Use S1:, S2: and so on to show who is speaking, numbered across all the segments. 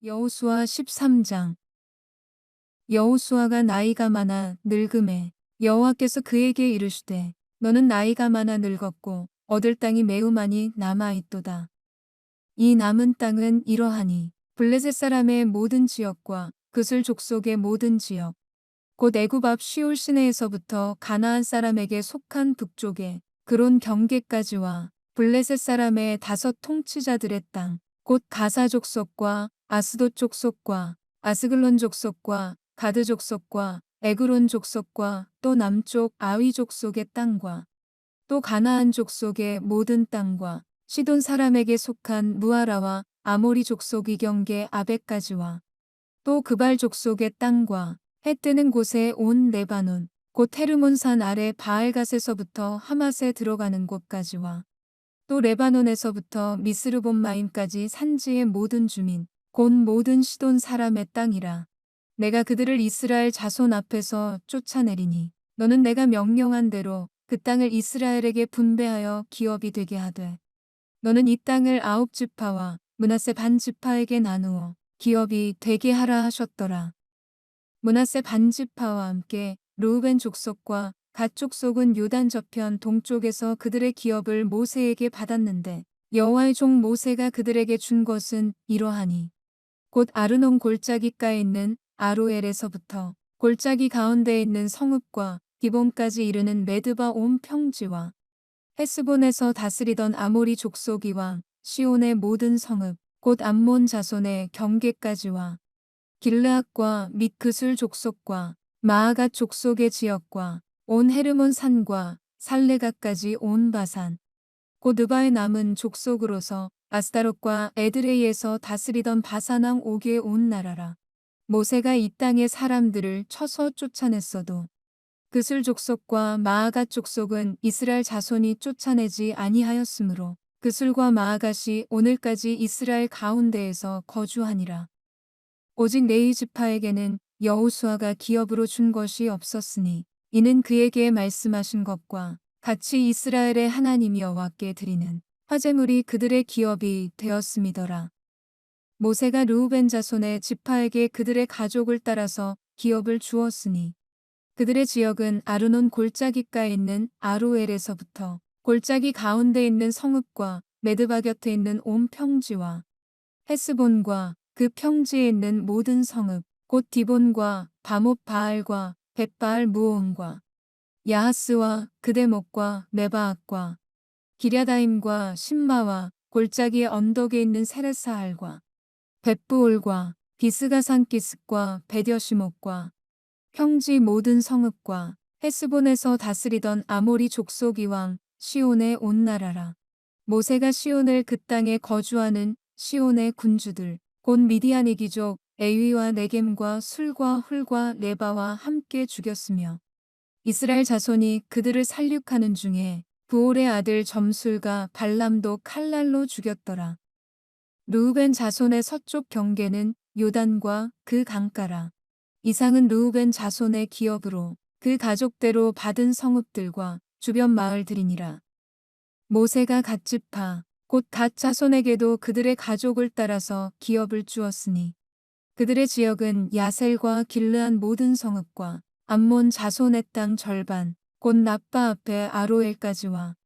S1: 여호수아 13장. 여호수아가 나이가 많아 늙음에 여호와께서 그에게 이르시되 너는 나이가 많아 늙었고 얻을 땅이 매우 많이 남아 있도다. 이 남은 땅은 이러하니 블레셋 사람의 모든 지역과 그술 족속의 모든 지역 곧 애굽 앞 시올 시내에서부터 가나안 사람에게 속한 북쪽에 그론 경계까지와 블레셋 사람의 5 통치자들의 땅 곧 가사 족속과 아스돗 족속과 아스글론 족속과 가드 족속과 에그론 족속과 또 남쪽 아위 족속의 땅과 또 가나안 족속의 모든 땅과 시돈 사람에게 속한 무아라와 아모리 족속 이경계 아벡까지와 또 그발 족속의 땅과 해 뜨는 곳에 온 레바논 곧 헤르몬 산 아래 바알갓에서부터 하맛에 들어가는 곳까지와 또 레바논에서부터 미스르본마임까지 산지의 모든 주민 곧 모든 시돈 사람의 땅이라. 내가 그들을 이스라엘 자손 앞에서 쫓아내리니 너는 내가 명령한 대로 그 땅을 이스라엘에게 분배하여 기업이 되게 하되 너는 이 땅을 9지파와 므낫세 반지파에게 나누어 기업이 되게 하라 하셨더라. 므낫세 반지파와 함께 르우벤 족속과 갓 족속은 요단 저편 동쪽에서 그들의 기업을 모세에게 받았는데 여호와의 종 모세가 그들에게 준 것은 이러하니 곧 아르논 골짜기가에 있는 아로엘에서부터 골짜기 가운데에 있는 성읍과 디본까지 이르는 메드바 온 평지와 헤스본에서 다스리던 아모리 족속이 왕 시온의 모든 성읍 곧 암몬 자손의 경계까지와 길르앗과 및 그술 족속과 마아갓 족속의 지역과 온 헤르몬 산과 살레가까지 온 바산 곧 느바의 남은 족속으로서 아스타롯과 에드레이에서 다스리던 바산 왕 옥의 온 나라라. 모세가 이 땅의 사람들을 쳐서 쫓아냈어도 그술 족속과 마아갓 족속은 이스라엘 자손이 쫓아내지 아니하였으므로 그술과 마아갓이 오늘까지 이스라엘 가운데에서 거주하니라. 오직 레위 지파에게는 여호수아가 기업으로 준 것이 없었으니 이는 그에게 말씀하신 것과 같이 이스라엘의 하나님 여호와께 드리는 화제물이 그들의 기업이 되었음이더라. 모세가 르우벤 자손의 지파에게 그들의 가족을 따라서 기업을 주었으니 그들의 지역은 아르논 골짜기가에 있는 아로엘에서부터 골짜기 가운데 있는 성읍과 메드바 곁에 있는 온 평지와 헤스본과 그 평지에 있는 모든 성읍 곧 디본과 바못 바알과 벳바알 무온과 야하스와 그대목과 메바앗과 기랴다임과 신마와 골짜기의 언덕에 있는 세레사알과 벳부올과 비스가산 기슭과 베뎌시목과 평지 모든 성읍과 헤스본에서 다스리던 아모리 족속 이왕 시온의 온 나라라. 모세가 시온을 그 땅에 거주하는 시온의 군주들 곧 미디안 이기족 에위와 네겜과 술과 훌과 레바와 함께 죽였으며 이스라엘 자손이 그들을 살육하는 중에 부올의 아들 점술과 발람도 칼날로 죽였더라. 르우벤 자손의 서쪽 경계는 요단과 그 강가라. 이상은 르우벤 자손의 기업으로 그 가족대로 받은 성읍들과 주변 마을들이니라. 모세가 갓 지파 곧 갓 자손에게도 그들의 가족을 따라서 기업을 주었으니 그들의 지역은 야셀과 길르한 모든 성읍과 암몬 자손의 땅 절반 곧 납바 앞에 아로엘까지와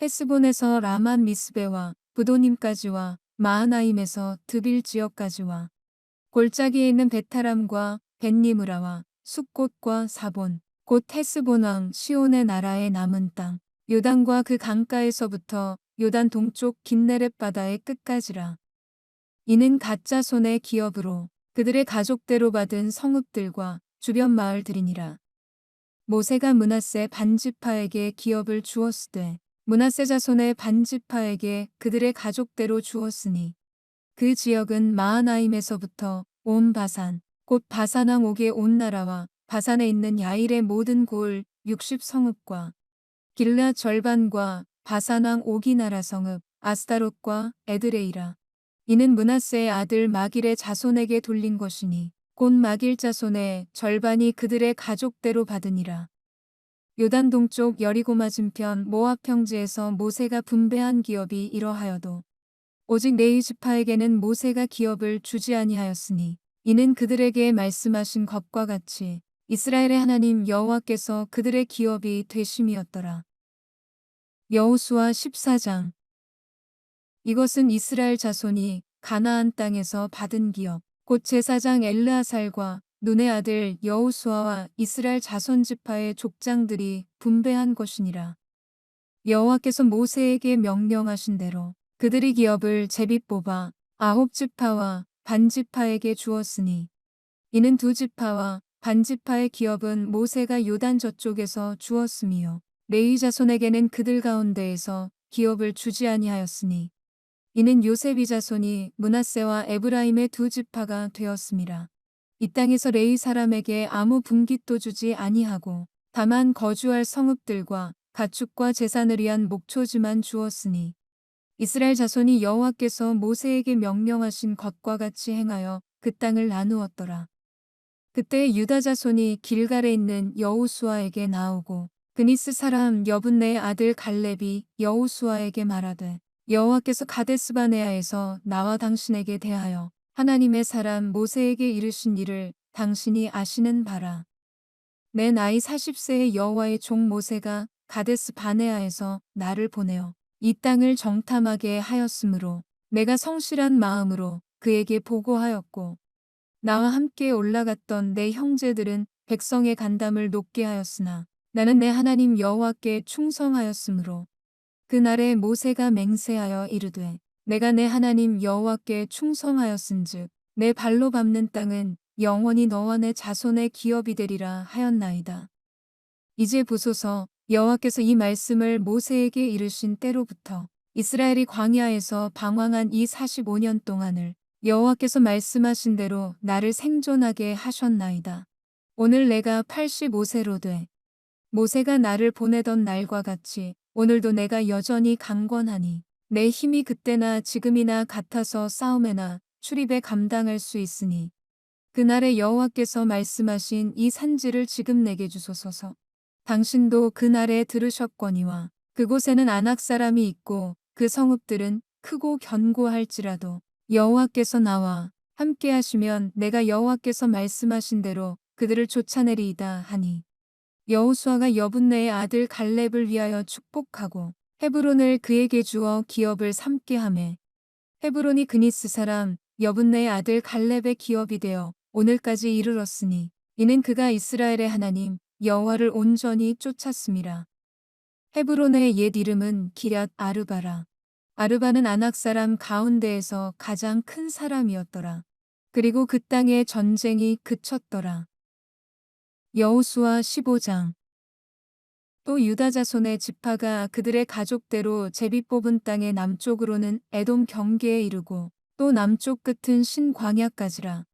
S1: 헤스본에서 라만 미스베와 부도님까지와 마하나임에서 드빌 지역까지와 골짜기에 있는 베타람과 벳니므라와 숫곳과 사본 곧 헤스본 왕 시온의 나라의 남은 땅 요단과 그 강가에서부터 요단 동쪽 긴네렛 바다의 끝까지라. 이는 갓 자손의 기업으로 그들의 가족대로 받은 성읍들과 주변 마을들이니라. 모세가 므낫세 반지파에게 기업을 주었으되 므낫세 자손의 반지파에게 그들의 가족대로 주었으니 그 지역은 마하나임에서부터 온 바산 곧 바산 왕 옥의 온 나라와 바산에 있는 야일의 모든 고을 60성읍과 길르앗 절반과 바산 왕 옥이 나라 성읍 아스타롯과 에드레이라. 이는 므낫세의 아들 마길의 자손에게 돌린 것이니 곧 마길 자손의 절반이 그들의 가족대로 받으니라. 요단 동쪽 여리고 맞은편 모압 평지에서 모세가 분배한 기업이 이러하여도 오직 레위 지파에게는 모세가 기업을 주지 아니하였으니 이는 그들에게 말씀하신 것과 같이 이스라엘의 하나님 여호와께서 그들의 기업이 되심이었더라. 여호수아 14장. 이것은 이스라엘 자손이 가나안 땅에서 받은 기업 곧 제사장 엘르아살과 눈의 아들 여호수아와 이스라엘 자손 지파의 족장들이 분배한 것이니라. 여호와께서 모세에게 명령하신 대로 그들이 기업을 제비 뽑아 9지파와 반지파에게 주었으니 이는 2지파와 반지파의 기업은 모세가 요단 저쪽에서 주었으며 레위 자손에게는 그들 가운데에서 기업을 주지 아니하였으니 이는 요셉이 자손이 므낫세와 에브라임의 2지파가 되었음이라. 이 땅에서 레위 사람에게 아무 분깃도 주지 아니하고 다만 거주할 성읍들과 가축과 재산을 위한 목초지만 주었으니 이스라엘 자손이 여호와께서 모세에게 명령하신 것과 같이 행하여 그 땅을 나누었더라. 그때 유다 자손이 길갈에 있는 여호수아에게 나오고 그니스 사람 여분네의 아들 갈렙이 여호수아에게 말하되 여호와께서 가데스바네아에서 나와 당신에게 대하여 하나님의 사람 모세에게 이르신 일을 당신이 아시는 바라. 내 나이 40세의 여호와의 종 모세가 가데스 바네아에서 나를 보내어 이 땅을 정탐하게 하였으므로 내가 성실한 마음으로 그에게 보고하였고 나와 함께 올라갔던 내 형제들은 백성의 간담을 높게 하였으나 나는 내 하나님 여호와께 충성하였으므로 그날에 모세가 맹세하여 이르되 내가 내 하나님 여호와께 충성하였은즉 내 발로 밟는 땅은 영원히 너와 내 자손의 기업이 되리라 하였나이다. 이제 보소서 여호와께서 이 말씀을 모세에게 이르신 때로부터 이스라엘이 광야에서 방황한 이 45년 동안을 여호와께서 말씀하신 대로 나를 생존하게 하셨나이다. 오늘 내가 85세로 돼 모세가 나를 보내던 날과 같이 오늘도 내가 여전히 강건하니 내 힘이 그때나 지금이나 같아서 싸움에나 출입에 감당할 수 있으니 그날에 여호와께서 말씀하신 이 산지를 지금 내게 주소서. 당신도 그날에 들으셨거니와 그곳에는 아낙 사람이 있고 그 성읍들은 크고 견고할지라도 여호와께서 나와 함께 하시면 내가 여호와께서 말씀하신 대로 그들을 쫓아내리이다 하니 여호수아가 여분네의 아들 갈렙을 위하여 축복하고 헤브론을 그에게 주어 기업을 삼게 하매 헤브론이 그니스 사람 여분네의 아들 갈렙의 기업이 되어 오늘까지 이르렀으니 이는 그가 이스라엘의 하나님 여호와를 온전히 쫓았음이라. 헤브론의 옛 이름은 기럇 아르바라. 아르바는 아낙 사람 가운데에서 가장 큰 사람이었더라. 그리고 그 땅에 전쟁이 그쳤더라. 여호수아 15장. 또 유다 자손의 지파가 그들의 가족대로 제비 뽑은 땅의 남쪽으로는 에돔 경계에 이르고 또 남쪽 끝은 신광야까지라.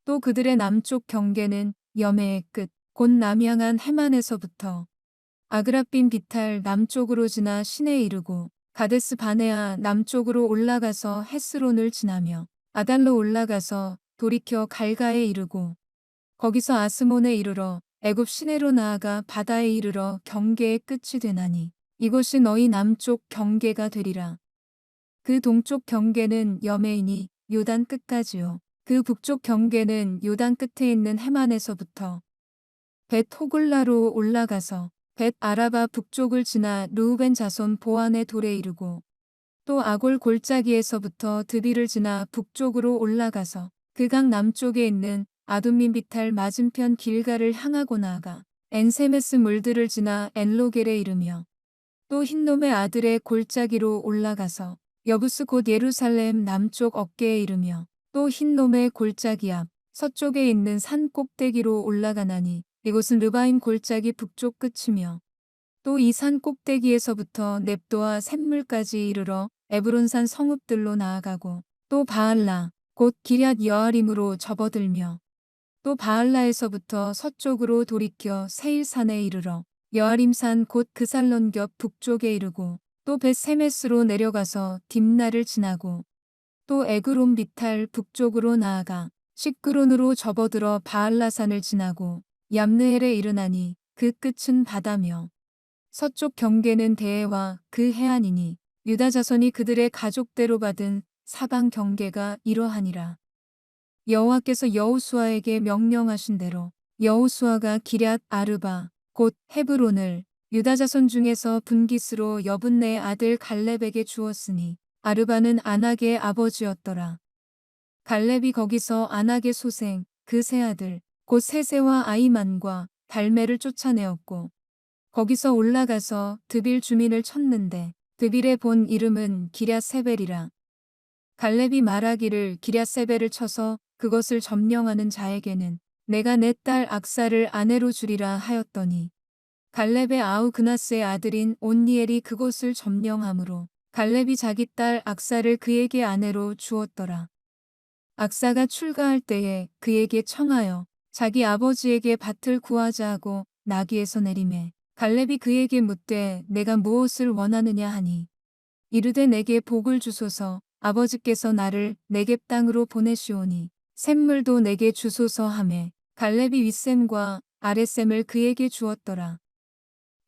S1: 또 그들의 남쪽 경계는 여매의 끝 곧 남향한 해만에서부터 아그라빔 비탈 남쪽으로 지나 신에 이르고 가데스 바네아 남쪽으로 올라가서 헤스론을 지나며 아달로 올라가서 돌이켜 갈가에 이르고 거기서 아스몬에 이르러 애굽 시내로 나아가 바다에 이르러 경계의 끝이 되나니 이곳이 너희 남쪽 경계가 되리라. 그 동쪽 경계는 여매이니 요단 끝까지요. 그 북쪽 경계는 요단 끝에 있는 해만에서부터 벳 호글라로 올라가서 벳 아라바 북쪽을 지나 르우벤 자손 보안의 돌에 이르고 또 아골 골짜기에서부터 드비를 지나 북쪽으로 올라가서 그 강 남쪽에 있는 아둠민 비탈 맞은편 길가를 향하고 나아가 엔세메스 물들을 지나 엔로겔에 이르며 또 흰놈의 아들의 골짜기로 올라가서 여부스 곧 예루살렘 남쪽 어깨에 이르며 또 흰놈의 골짜기 앞 서쪽에 있는 산 꼭대기로 올라가나니 이곳은 르바임 골짜기 북쪽 끝이며 또 이 산 꼭대기에서부터 넵도와 샘물까지 이르러 에브론산 성읍들로 나아가고 또 바알라 곧 기럇 여아림으로 접어들며 또 바알라에서부터 서쪽으로 돌이켜 세일산에 이르러 여아림산 곧 그살론 겹 북쪽에 이르고 또 벳세메스로 내려가서 딥나를 지나고 또 에그론 비탈 북쪽으로 나아가 시크론으로 접어들어 바알라산을 지나고 얌느헬에 이르나니 그 끝은 바다며 서쪽 경계는 대해와 그 해안이니 유다 자손이 그들의 가족대로 받은 사방 경계가 이러하니라. 여호와께서 여호수아에게 명령하신 대로 여호수아가 기럇 아르바 곧 헤브론을 유다 자손 중에서 분깃으로 여분네의 아들 갈렙에게 주었으니 아르바는 아낙의 아버지였더라. 갈렙이 거기서 아낙의 소생 그 세 아들 곧 세세와 아이만과 달메를 쫓아내었고 거기서 올라가서 드빌 주민을 쳤는데 드빌의 본 이름은 기럇세벨이라. 갈렙이 말하기를 기럇세벨을 쳐서 그것을 점령하는 자에게는 내가 내 딸 악사를 아내로 주리라 하였더니 갈렙의 아우 그나스의 아들인 온니엘이 그곳을 점령하므로 갈렙이 자기 딸 악사를 그에게 아내로 주었더라. 악사가 출가할 때에 그에게 청하여 자기 아버지에게 밭을 구하자 하고 나귀에서 내리매 갈렙이 그에게 묻되 내가 무엇을 원하느냐 하니 이르되 내게 복을 주소서 아버지께서 나를 네겝 땅으로 보내시오니 샘물도 내게 주소서 하매 갈렙이 윗샘과 아랫샘을 그에게 주었더라.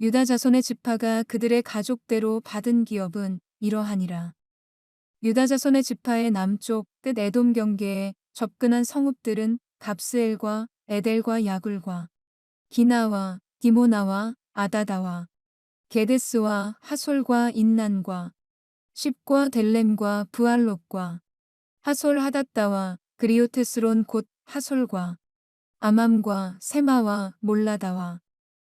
S1: 유다 자손의 지파가 그들의 가족대로 받은 기업은 이러하니라. 유다 자손의 지파의 남쪽 끝 에돔 경계에 접근한 성읍들은 갑스엘과 에델과 야굴과 기나와 디모나와 아다다와 게데스와 하솔과 인난과 십과 델렘과 부알롯과 하솔 하닷다와 그리오테스론 곧 하솔과 아맘과 세마와 몰라다와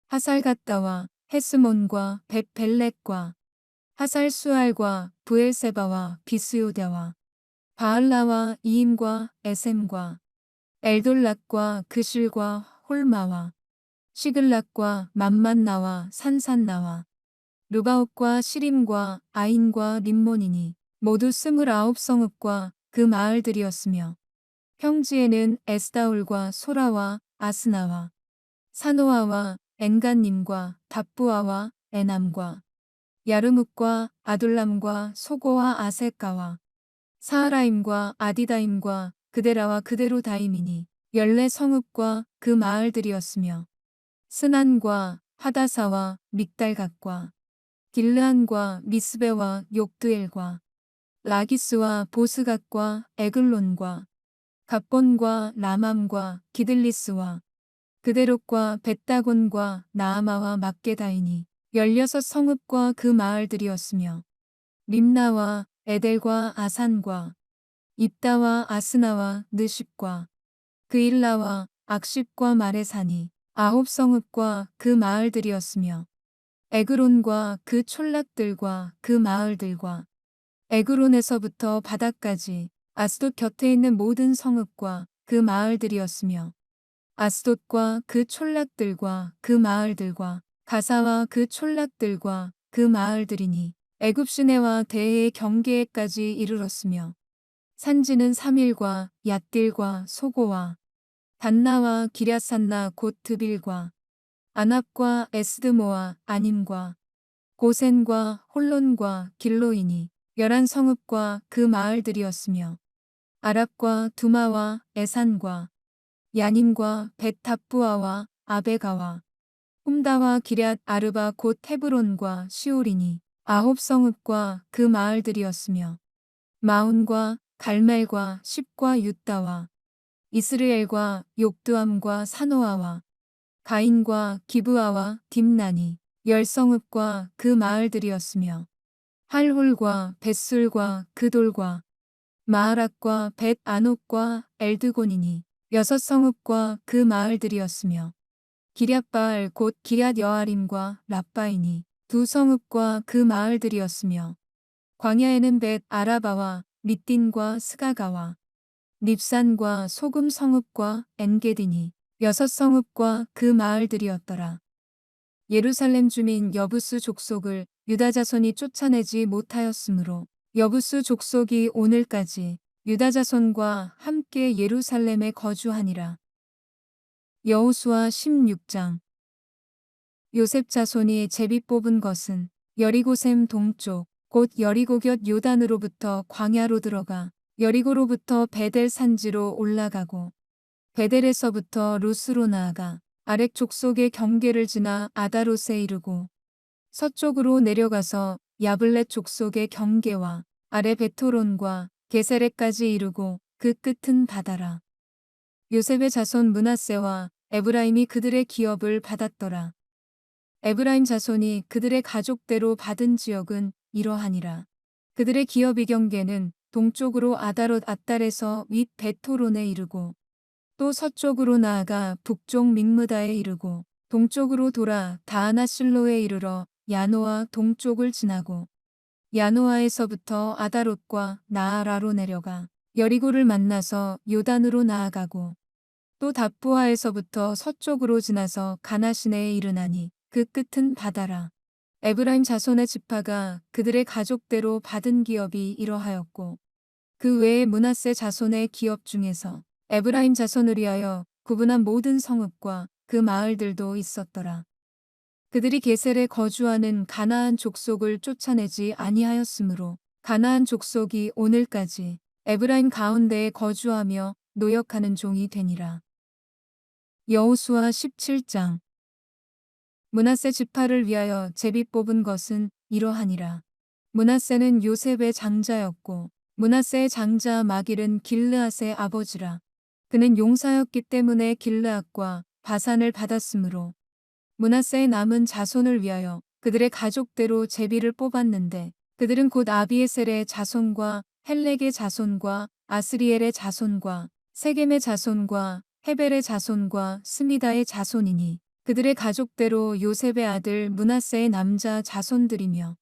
S1: 하살갓다와 헤스몬과 벳벨렉과 하살수알과 부엘세바와 비스요다와 바알라와 이임과 에셈과 엘돌락과 그실과 홀마와 시글락과 맘만나와 산산나와 루바옥과 시림과 아인과 림몬이니 모두 29성읍과 그 마을들이었으며 평지에는 에스다올과 소라와 아스나와 사노아와 엔간님과 답부아와 에남과 야르묵과 아둘람과 소고와 아세까와 사하라임과 아디다임과 그데라와 그데로다임이니 14성읍과 그 마을들이었으며 스난과 하다사와 믹달갓과 길르안과 미스베와 욕드엘과 라기스와 보스갓과 에글론과 갑본과 라맘과 기들리스와 그데롯과 벳다곤과 나아마와 막게다이니 16성읍과 그 마을들이었으며 림나와 에델과 아산과 입다와 아스나와 느십과 그일라와 악십과 마레산이 9성읍과 그 마을들이었으며 에그론과 그 촌락들과 그 마을들과 에그론에서부터 바다까지 아스돗 곁에 있는 모든 성읍과 그 마을들이었으며 아스돗과 그 촌락들과 그 마을들과 가사와 그 촌락들과 그 마을들이니 애굽 시내와 대해의 경계에까지 이르렀으며 산지는 사밀과 얏딜과 소고와 단나와 기럇산나 곧 드빌과 아납과 에스드모와 아님과 고센과 홀론과 길로이니 11성읍과 그 마을들이었으며 아랍과 두마와 에산과 야님과 벳탑부아와 아베가와 홈다와 기럇 아르바 곧 헤브론과 시올이니 9성읍과 그 마을들이었으며 마온과 갈멜과 십과 윳다와 이스르엘과 욕두암과 사노아와 가인과 기브아와 딥나니 10성읍과 그 마을들이었으며 할홀과 벳술과 그 돌과 마하락과 벳 아녹과 엘드곤이니 6성읍과 그 마을들이었으며 기럇바알 곧 기럇 여아림과 랍바이니 2성읍과 그 마을들이었으며 광야에는 벳 아라바와 밑딘과 스가가와 닙산과 소금 성읍과 엔게디니 6성읍과 그 마을들이었더라. 예루살렘 주민 여부수 족속을 유다 자손이 쫓아내지 못하였으므로 여부수 족속이 오늘까지 유다 자손과 함께 예루살렘에 거주하니라. 여호수아 16장. 요셉 자손이 제비 뽑은 것은 여리고샘 동쪽 곧 여리고 곁 요단으로부터 광야로 들어가 여리고로부터 베델 산지로 올라가고 베델에서부터 루스로 나아가 아렉 족속의 경계를 지나 아다롯에 이르고 서쪽으로 내려가서 야블렛 족속의 경계와 아래 베토론과 게세레까지 이르고 그 끝은 바다라. 요셉의 자손 므낫세와 에브라임이 그들의 기업을 받았더라. 에브라임 자손이 그들의 가족대로 받은 지역은 이러하니라. 그들의 기업의 경계는 동쪽으로 아다롯 앗달에서 윗 베토론에 이르고 또 서쪽으로 나아가 북쪽 믹므다에 이르고 동쪽으로 돌아 다하나실로에 이르러 야노아 동쪽을 지나고 야노아에서부터 아다롯과 나아라로 내려가 여리고를 만나서 요단으로 나아가고 또 답부아에서부터 서쪽으로 지나서 가나시네에 이르나니 그 끝은 바다라. 에브라임 자손의 지파가 그들의 가족대로 받은 기업이 이러하였고 그 외에 므낫세 자손의 기업 중에서 에브라임 자손을 위하여 구분한 모든 성읍과 그 마을들도 있었더라. 그들이 게셀에 거주하는 가나안 족속을 쫓아내지 아니하였으므로 가나안 족속이 오늘까지 에브라임 가운데에 거주하며 노역하는 종이 되니라. 여호수아 17장. 므낫세 지파를 위하여 제비 뽑은 것은 이러하니라. 므낫세는 요셉의 장자였고 므낫세의 장자 마길은 길르앗의 아버지라. 그는 용사였기 때문에 길르앗과 바산을 받았으므로 므낫세의 남은 자손을 위하여 그들의 가족대로 제비를 뽑았는데 그들은 곧 아비에셀의 자손과 헬렉의 자손과 아스리엘의 자손과 세겜의 자손과 헤벨의 자손과 스미다의 자손이니 그들의 가족대로 요셉의 아들 므낫세의 남자 자손들이며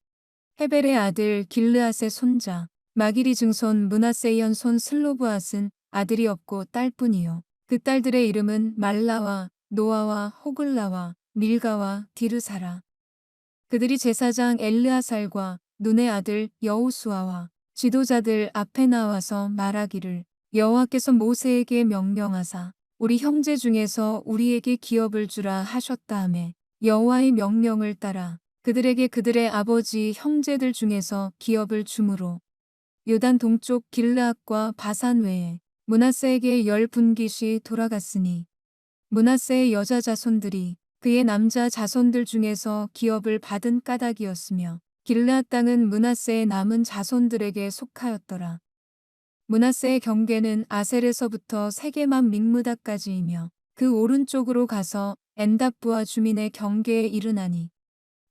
S1: 헤벨의 아들 길르앗의 손자 마길이 증손 므낫세의 현손 슬로브앗은 아들이 없고 딸뿐이요 그 딸들의 이름은 말라와 노아와 호글라와 밀가와 디르사라. 그들이 제사장 엘르아살과 눈의 아들 여호수아와 지도자들 앞에 나와서 말하기를 여호와께서 모세에게 명령하사 우리 형제 중에서 우리에게 기업을 주라 하셨다 하매 여호와의 명령을 따라 그들에게 그들의 아버지 형제들 중에서 기업을 주므로 요단 동쪽 길르앗과 바산 외에 므낫세에게 10분깃이 돌아갔으니 므낫세의 여자 자손들이 그의 남자 자손들 중에서 기업을 받은 까닭이었으며 길르앗 땅은 므낫세의 남은 자손들에게 속하였더라. 므낫세의 경계는 아셀에서부터 세게만 믹므다까지이며 그 오른쪽으로 가서 엔답부아 주민의 경계에 이르나니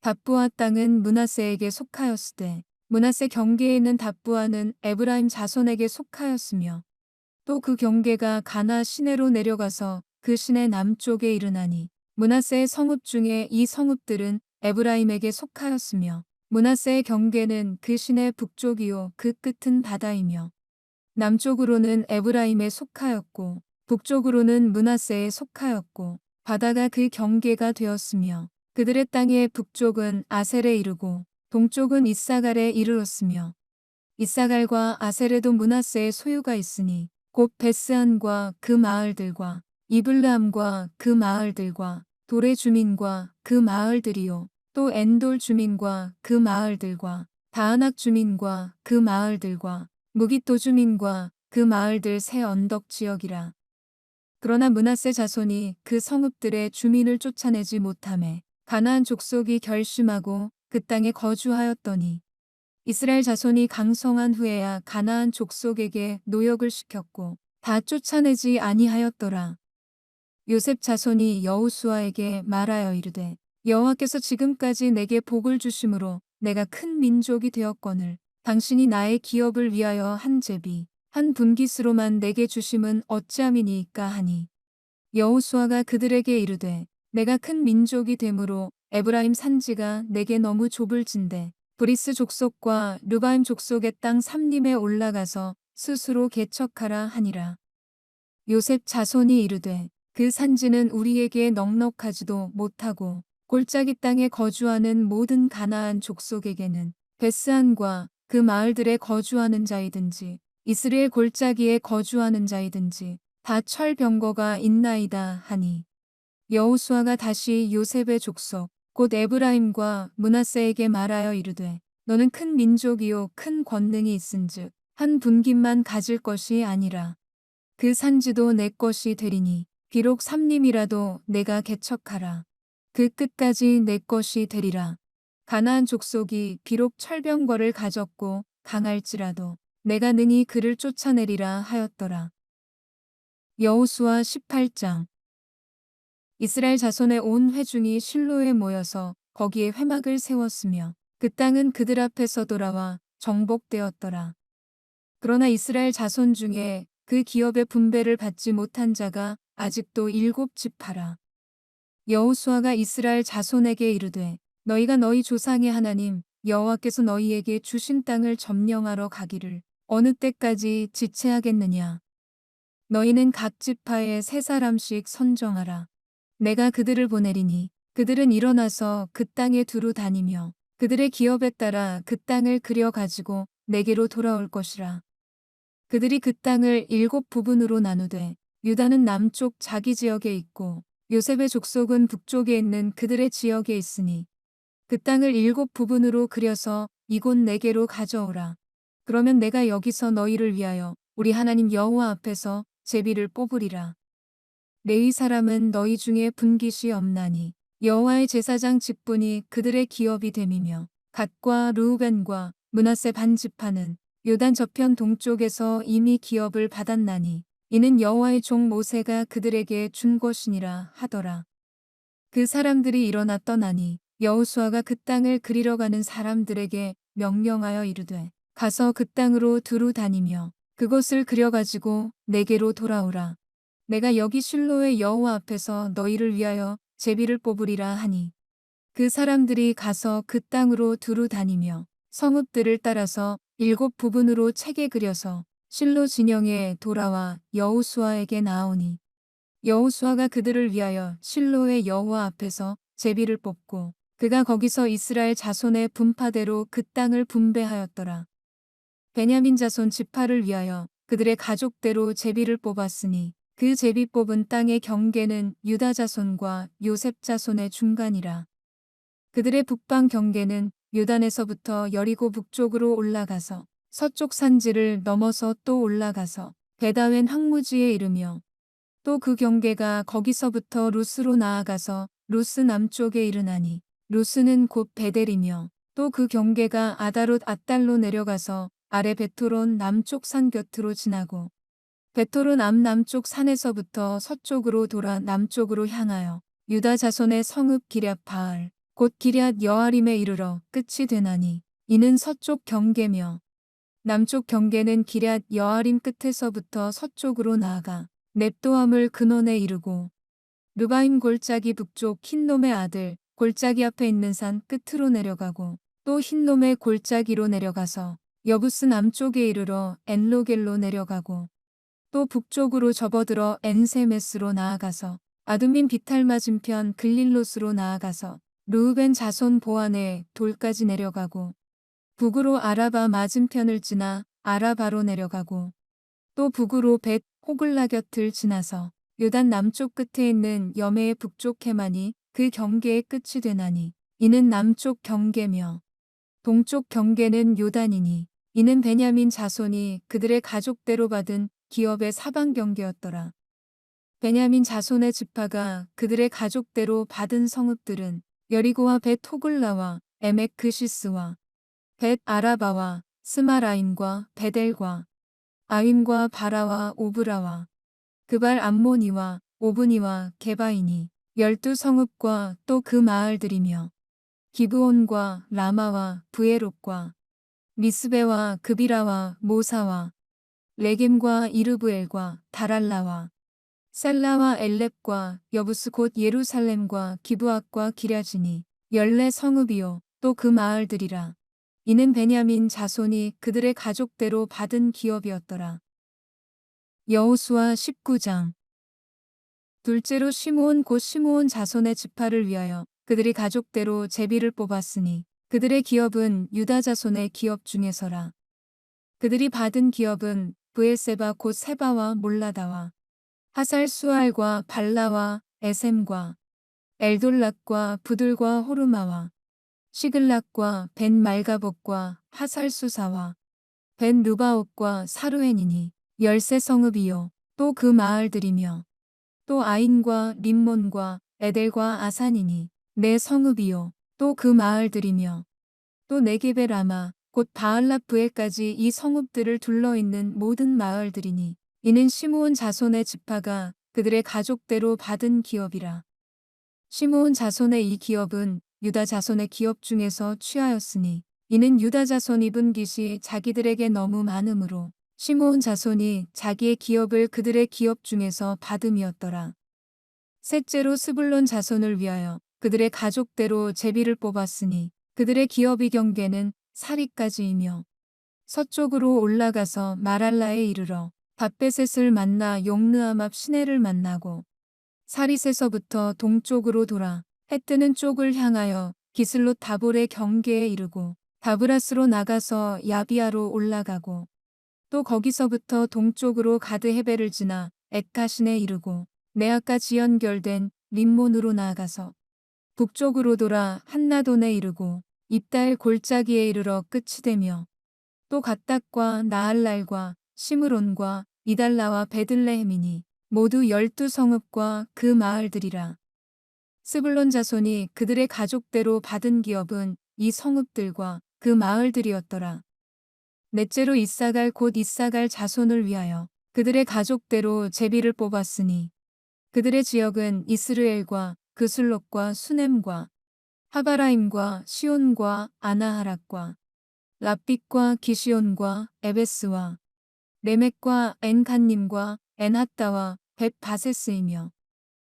S1: 답부아 땅은 므낫세에게 속하였으되 므낫세 경계에 있는 답부아는 에브라임 자손에게 속하였으며 또 그 경계가 가나 시내로 내려가서 그 시내 남쪽에 이르나니 므낫세의 성읍 중에 이 성읍들은 에브라임에게 속하였으며 므낫세의 경계는 그 시내 북쪽이요 그 끝은 바다이며 남쪽으로는 에브라임에 속하였고 북쪽으로는 므낫세에 속하였고 바다가 그 경계가 되었으며 그들의 땅의 북쪽은 아셀에 이르고 동쪽은 이사갈에 이르렀으며 이사갈과 아셀에도 므낫세의 소유가 있으니 곧 베스안과 그 마을들과 이블람과 그 마을들과 돌의 주민과 그 마을들이요 또 엔돌 주민과 그 마을들과 다하낙 주민과 그 마을들과 무깃도 주민과 그 마을들 새 언덕 지역이라. 그러나 므낫세 자손이 그 성읍들의 주민을 쫓아내지 못하매 가나안 족속이 결심하고 그 땅에 거주하였더니 이스라엘 자손이 강성한 후에야 가나안 족속에게 노역을 시켰고 다 쫓아내지 아니하였더라. 요셉 자손이 여호수아에게 말하여 이르되 여호와께서 지금까지 내게 복을 주심으로 내가 큰 민족이 되었거늘 당신이 나의 기업을 위하여 한 제비 한 분깃으로만 내게 주심은 어찌함이니이까 하니 여호수아가 그들에게 이르되 내가 큰 민족이 되므로 에브라임 산지가 내게 너무 좁을진대 브리스 족속과 르바임 족속의 땅 삼림에 올라가서 스스로 개척하라 하니라. 요셉 자손이 이르되 그 산지는 우리에게 넉넉하지도 못하고 골짜기 땅에 거주하는 모든 가나안 족속에게는 베스안과 그 마을들에 거주하는 자이든지 이스라엘 골짜기에 거주하는 자이든지 다 철병거가 있나이다 하니 여호수아가 다시 요셉의 족속 곧 에브라임과 므낫세에게 말하여 이르되 너는 큰 민족이요 큰 권능이 있은즉 한 분깃만 가질 것이 아니라 그 산지도 내 것이 되리니 비록 삼림이라도 내가 개척하라 그 끝까지 내 것이 되리라. 가나안 족속이 비록 철병거를 가졌고 강할지라도 내가 능히 그를 쫓아내리라 하였더라. 여호수아 18장. 이스라엘 자손의 온 회중이 실로에 모여서 거기에 회막을 세웠으며 그 땅은 그들 앞에서 돌아와 정복되었더라. 그러나 이스라엘 자손 중에 그 기업의 분배를 받지 못한 자가 아직도 7지파라. 여호수아가 이스라엘 자손에게 이르되 너희가 너희 조상의 하나님 여호와께서 너희에게 주신 땅을 점령하러 가기를 어느 때까지 지체하겠느냐. 너희는 각 지파에 3사람씩 선정하라. 내가 그들을 보내리니 그들은 일어나서 그 땅에 두루 다니며 그들의 기업에 따라 그 땅을 그려 가지고 내게로 돌아올 것이라. 그들이 그 땅을 7부분으로 나누되 유다는 남쪽 자기 지역에 있고 요셉의 족속은 북쪽에 있는 그들의 지역에 있으니 그 땅을 7부분으로 그려서 이곳 내게로 가져오라. 그러면 내가 여기서 너희를 위하여 우리 하나님 여호와 앞에서 제비를 뽑으리라. 레위 사람은 너희 중에 분깃이 없나니 여호와의 제사장 직분이 그들의 기업이 됨이며 갓과 르우벤과 므낫세 반지파는 요단 저편 동쪽에서 이미 기업을 받았나니 이는 여호와의 종 모세가 그들에게 준 것이니라 하더라. 그 사람들이 일어나 떠나니 여호수아가 그 땅을 그리러 가는 사람들에게 명령하여 이르되 가서 그 땅으로 두루 다니며 그것을 그려가지고 내게로 돌아오라. 내가 여기 실로의 여호와 앞에서 너희를 위하여 제비를 뽑으리라 하니 그 사람들이 가서 그 땅으로 두루 다니며 성읍들을 따라서 7부분으로 책에 그려서 실로 진영에 돌아와 여호수아에게 나오니 여호수아가 그들을 위하여 실로의 여호와 앞에서 제비를 뽑고 그가 거기서 이스라엘 자손의 분파대로 그 땅을 분배하였더라. 베냐민 자손 지파를 위하여 그들의 가족대로 제비를 뽑았으니 그 제비 뽑은 땅의 경계는 유다 자손과 요셉 자손의 중간이라. 그들의 북방 경계는 요단에서부터 여리고 북쪽으로 올라가서 서쪽 산지를 넘어서 또 올라가서 베다웬 황무지에 이르며 또 그 경계가 거기서부터 루스로 나아가서 루스 남쪽에 이르나니 루스는 곧 베델이며 또 그 경계가 아다롯 앗달로 내려가서 아래 베토론 남쪽 산 곁으로 지나고 베토론 앞 남쪽 산에서부터 서쪽으로 돌아 남쪽으로 향하여 유다 자손의 성읍 기럇 바알 곧 기럇 여아림에 이르러 끝이 되나니 이는 서쪽 경계며 남쪽 경계는 기럇 여아림 끝에서부터 서쪽으로 나아가 넵도함을 근원에 이르고 르바임 골짜기 북쪽 흰놈의 아들 골짜기 앞에 있는 산 끝으로 내려가고 또 흰놈의 골짜기로 내려가서 여부스 남쪽에 이르러 엔로겔로 내려가고 또 북쪽으로 접어들어 엔세메스로 나아가서 아두민 비탈 맞은편 글릴롯으로 나아가서 르우벤 자손 보안에 돌까지 내려가고 북으로 아라바 맞은편을 지나 아라바로 내려가고 또 북으로 벳 호글라 곁을 지나서 요단 남쪽 끝에 있는 여메의 북쪽 해만이 그 경계의 끝이 되나니 이는 남쪽 경계며 동쪽 경계는 요단이니 이는 베냐민 자손이 그들의 가족대로 받은 기업의 사방 경계였더라. 베냐민 자손의 지파가 그들의 가족대로 받은 성읍들은 여리고와 벳 호글라와 에멕크시스와 벳 아라바와 스마라임과 베델과 아윈과 바라와 오브라와 그발 암모니와 오브니와 게바이니 12성읍과 또 그 마을들이며 기브온과 라마와 브에롯과 미스베와 그비라와 모사와 레겜과 이르브엘과 다랄라와 셀라와 엘렙과 여부스 곧 예루살렘과 기브앗과 기랴지니 14성읍이요 또 그 마을들이라. 이는 베냐민 자손이 그들의 가족대로 받은 기업이었더라. 여호수아 19장. 둘째로 시므온 곧 시므온 자손의 지파를 위하여 그들이 가족대로 제비를 뽑았으니 그들의 기업은 유다 자손의 기업 중에서라. 그들이 받은 기업은 브엘세바 곧 세바와 몰라다와 하살 수알과 발라와 에셈과 엘돌락과 부들과 호르마와 시글락과 벤 말가복과 하살 수사와 벤 루바옥과 사루엔이니 13성읍이요 또 그 마을들이며 또 아인과 림몬과 에델과 아산이니 4성읍이요 또 그 마을들이며 또 네겝의 라마 곧 바알랏브엘까지 이 성읍들을 둘러있는 모든 마을들이니 이는 시므온 자손의 지파가 그들의 가족대로 받은 기업이라. 시므온 자손의 이 기업은 유다 자손의 기업 중에서 취하였으니 이는 유다 자손 입은 깃이 자기들에게 너무 많으므로 시므온 자손이 자기의 기업을 그들의 기업 중에서 받음이었더라. 셋째로 스불론 자손을 위하여 그들의 가족대로 제비를 뽑았으니 그들의 기업의 경계는 사리까지이며 서쪽으로 올라가서 마랄라에 이르러 닷베셋을 만나 용르암 앞 시내를 만나고 사릿에서부터 동쪽으로 돌아 해 뜨는 쪽을 향하여 기슬롯 다볼의 경계에 이르고 다브라스로 나가서 야비아로 올라가고 또 거기서부터 동쪽으로 가드 헤베를 지나 엣가신에 이르고 네아까지 연결된 림몬으로 나아가서 북쪽으로 돌아 한나돈에 이르고 입다엘 골짜기에 이르러 끝이 되며 또 갓닥과 나할랄과 시므론과 이달라와 베들레헴이니 모두 12성읍과 그 마을들이라. 스불론 자손이 그들의 가족대로 받은 기업은 이 성읍들과 그 마을들이었더라. 넷째로 이사갈 곧 이사갈 자손을 위하여 그들의 가족대로 제비를 뽑았으니 그들의 지역은 이스르엘과 그슬롯과 수넴과 하바라임과 시온과 아나하락과 랍빗과 기시온과 에베스와 레멕과 엔간님과 엔하따와 벳바세스이며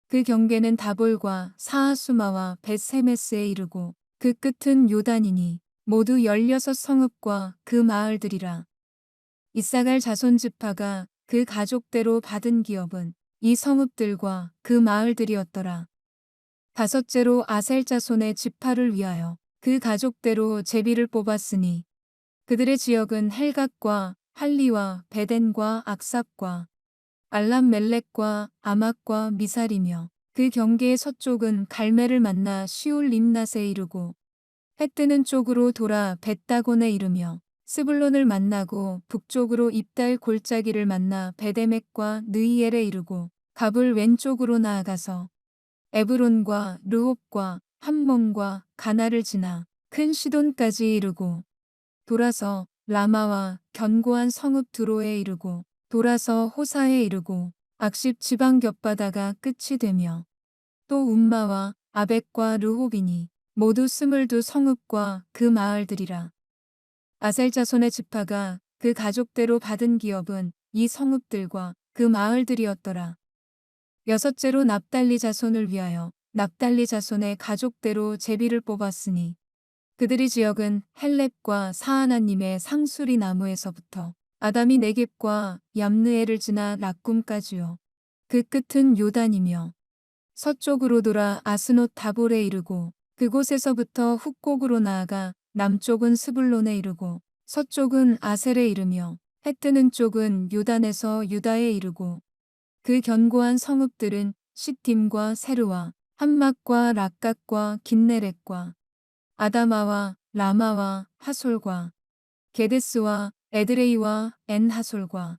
S1: 그 경계는 다볼과 사하수마와 벳세메스에 이르고 그 끝은 요단이니 모두 16성읍과 그 마을들이라. 이사갈 자손 지파가 그 가족대로 받은 기업은 이 성읍들과 그 마을들이었더라. 다섯째로 아셀 자손의 지파를 위하여 그 가족대로 제비를 뽑았으니 그들의 지역은 헬갓과 할리와 베덴과 악삽과 알람멜렉과 아막과 미살이며 그 경계의 서쪽은 갈멜을 만나 시올 림낫에 이르고 해 뜨는 쪽으로 돌아 벳다곤에 이르며 스불론을 만나고 북쪽으로 입달 골짜기를 만나 베데멕과 느이엘에 이르고 갑을 왼쪽으로 나아가서 에브론과 르홉과 함몬과 가나를 지나 큰 시돈까지 이르고 돌아서 라마와 견고한 성읍 두로에 이르고 돌아서 호사에 이르고 악십 지방 곁바다가 끝이 되며 또 움마와 아벡과 르홉이니 모두 22성읍과 그 마을들이라. 아셀 자손의 지파가 그 가족대로 받은 기업은 이 성읍들과 그 마을들이었더라. 여섯째로 납달리 자손을 위하여 납달리 자손의 가족대로 제비를 뽑았으니 그들의 지역은 헬렙과 사하나님의 상수리 나무에서부터 아담이 네겝과 얌느에를 지나 락꿈까지요. 그 끝은 요단이며 서쪽으로 돌아 아스노 다볼에 이르고 그곳에서부터 훅곡으로 나아가 남쪽은 스불론에 이르고 서쪽은 아셀에 이르며 해 뜨는 쪽은 요단에서 유다에 이르고 그 견고한 성읍들은 시딤과 세르와 함막과 락갓과 긴네렛과 아다마와 라마와 하솔과 게데스와 에드레이와 엔하솔과